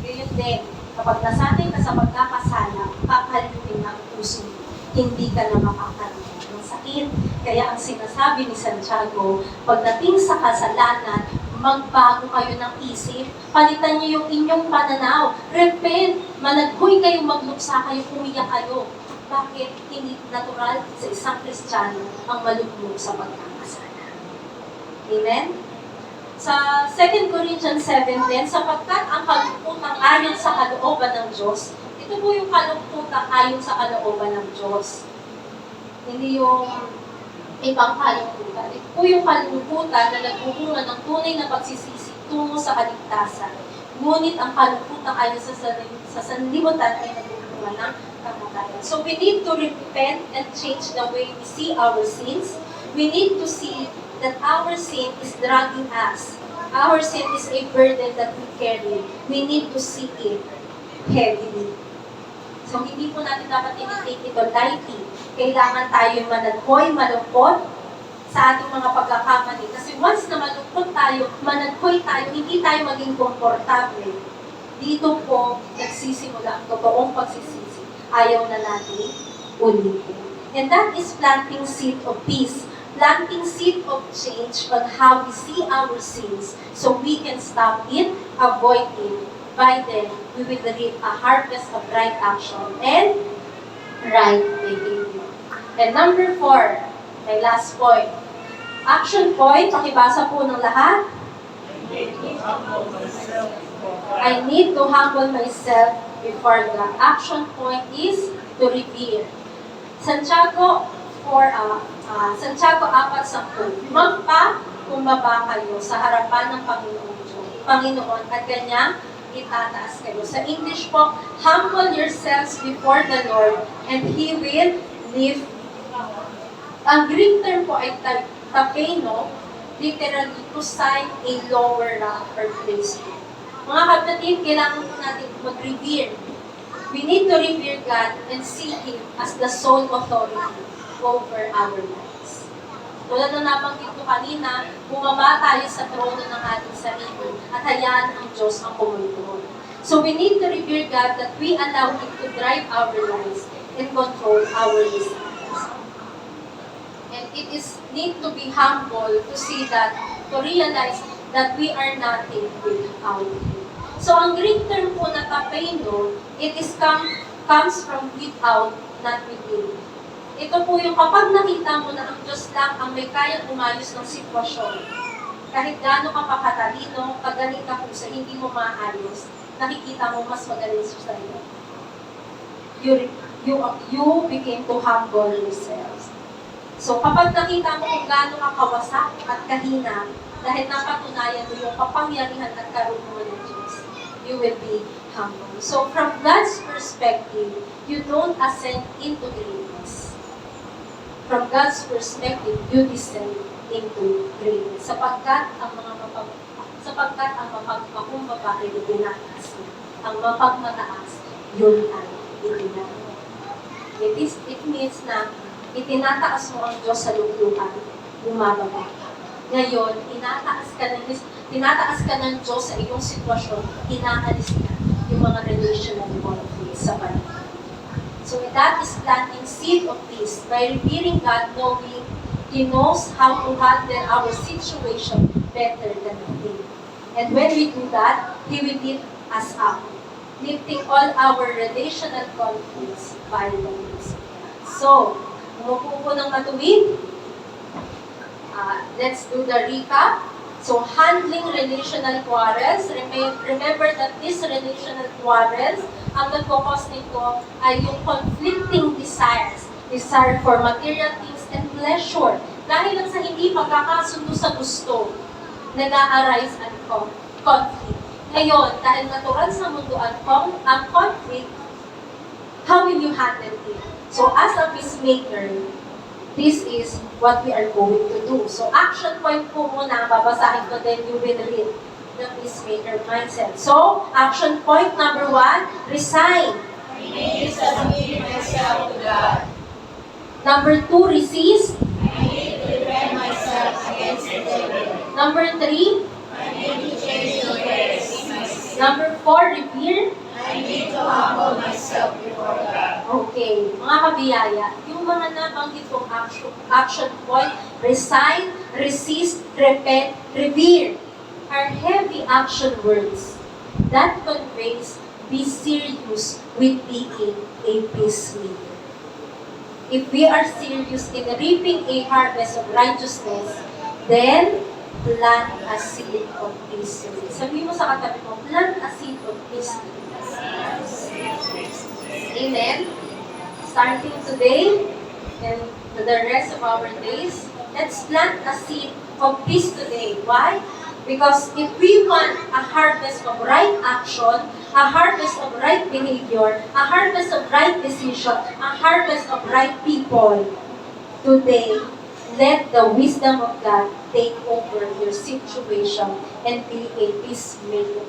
Ganyan din. Kapag nasanay ka sa pagkakasala, kakalimutin ang puso mo. Hindi ka na makakaroon ng sakit. Kaya ang sinasabi ni Santiago, pagdating sa kasalanan, magbago kayo ng isip, palitan niyo yung inyong pananaw, repent, managhoy kayo, magluksa kayo, umiyak kayo. Bakit hindi natural sa isang Kristiyano ang malugmok sa pagkakasala? Amen? Sa 2 Corinthians 7:10, sapagkat ang kalungkutan ayon sa kalooban ng Diyos, ito po yung kalungkutan ayon sa kalooban ng Diyos. Hindi yung ibang kalungkutan. Ito po yung kalungkutan na nagbubunga ng tunay na pagsisisi tungo sa kaligtasan. Ngunit ang kalungkutan ayon sa sanlibutan ay nagbubunga ng kamatayan. So we need to repent and change the way we see our sins. We need to see that our sin is dragging us. Our sin is a burden that we carry. We need to see it heavily. So hindi po natin dapat i-take ito lightly. Kailangan tayo managhoy, malungkot sa ating mga pagkakamali. Kasi once na malungkot tayo, managhoy tayo, hindi tayo maging komportable. Dito po nagsisimula ang totoong pagsisisi. Ayaw na natin ulitin. And that is planting seed of peace. Planting seed of change on how we see our sins so we can stop it, avoid it. By then, we will reap a harvest of right action and right behavior. And number 4, my last point. Action point, pakibasa po ng lahat. I need to humble myself before God. Action point is to revere. Santiago 4:10. Magpa-kumbaba kayo sa harapan ng Panginoon at kanyang itataas kayo. Sa English po, humble yourselves before the Lord and He will lift. Ang Greek term po ay tapeno, literally to sign a lower rank or place. Mga kapatid, kailangan po natin mag-revere. We need to revere God and see Him as the sole authority over our lives. Tulad na nabanggit ko kanina, bumaba tayo sa trono ng ating sarili at hayaan ang Diyos ang kumontrol. So we need to revere God that we allow Him to drive our lives and control our desires. And it is need to be humble to see that, to realize that we are nothing without Him. So ang Greek term po na tapeno, it is comes from without, not within. Ito po yung kapag nakita mo na ang Diyos lang ang may kayang umayos ng sitwasyon. Kahit gaano ka pa katalino, kagaling ka po sa hindi mo maayos, nakikita mo mas magaling sa iyo. You begin to humble yourselves. So kapag nakita mo kung gaano ka kawasak at kahina, dahil napatunayan mo yung kapangyarihan at karunungan ng Diyos, you will be humble. So from God's perspective, you don't ascend into greatness. From God's perspective, you descend into greatness. Sapagkat ang mapagpakumbaba ay itinataas mo. Ang mapagmataas, yun ay itinataas. It means na itinataas mo ang Diyos sa luklukan, bumababa. Ngayon, tinataas ka ng Diyos sa iyong sitwasyon, inaalis ka yung mga relational conflicts sa paligid. So that is planting seed of peace by revering God, knowing He knows how to handle our situation better than we do. And when we do that, He will lift us up. lifting all our relational conflicts by the grace of God. So, umupo po ng matuwid. Let's do the recap. So, handling relational quarrels. Remember that these relational quarrels, ang nagkakos nito ay yung conflicting desires. Desire for material things and pleasure. Dahil lang sa hindi pagkakasundo sa gusto, nag-a-arise ang conflict. Ngayon, dahil natural sa mundo ang conflict, how will you handle it? So, as a peacemaker, this is what we are going to do. So, action point po muna, babasahin ko, then you will read the peacemaker mindset. So, action point number 1, resign. I need to submit myself to God. Number 2, resist. I need to defend myself against the devil. Number 3, I need to change the way I see myself. number 4, revere. I need to humble myself before God. Okay, mga kabiyaya, yung mga nabanggit kong action point, resign, resist, repent, revere, are heavy action words that conveys be serious with being a peacemaker. If we are serious in reaping a harvest of righteousness, then plant a seed of peace. Sabi mo sa katabi mo, plant a seed of peace. Amen. Starting today and to the rest of our days, let's plant a seed of peace today. Why? Because if we want a harvest of right action, a harvest of right behavior, a harvest of right decision, a harvest of right people, today, let the wisdom of God take over your situation and be a peacemaker.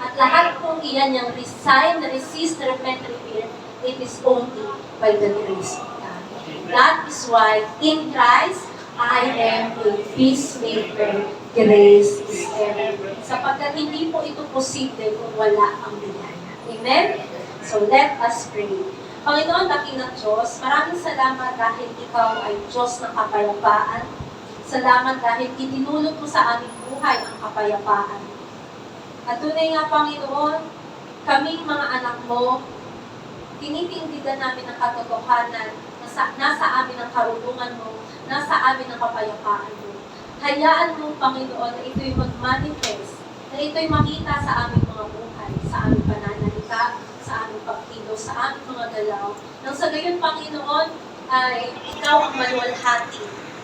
At lahat kong iyan yung resign, resist, repent, revere, it is only by the grace of God. That is why in Christ, I am a peacemaker. Grace is everything. Sapagkat hindi po ito posible kung wala ang biyaya. Amen? So let us pray. Panginoon, dakilang Diyos, maraming salamat dahil Ikaw ay Diyos ng kapayapaan. Salamat dahil itinulot mo sa aming buhay ang kapayapaan. At tunay nga, Panginoon, kaming mga anak mo, tinitindigan namin ang katotohanan na nasa amin ang karunungan mo, nasa amin ang kapayapaan mo. Hayaan mo, Panginoon, na ito'y mag-manifest, na ito'y makita sa aming mga buhay, sa aming pananalita, sa aming pagkilos, sa aming mga galaw. Nang sa gayon, Panginoon, ay ikaw ang maluwalhati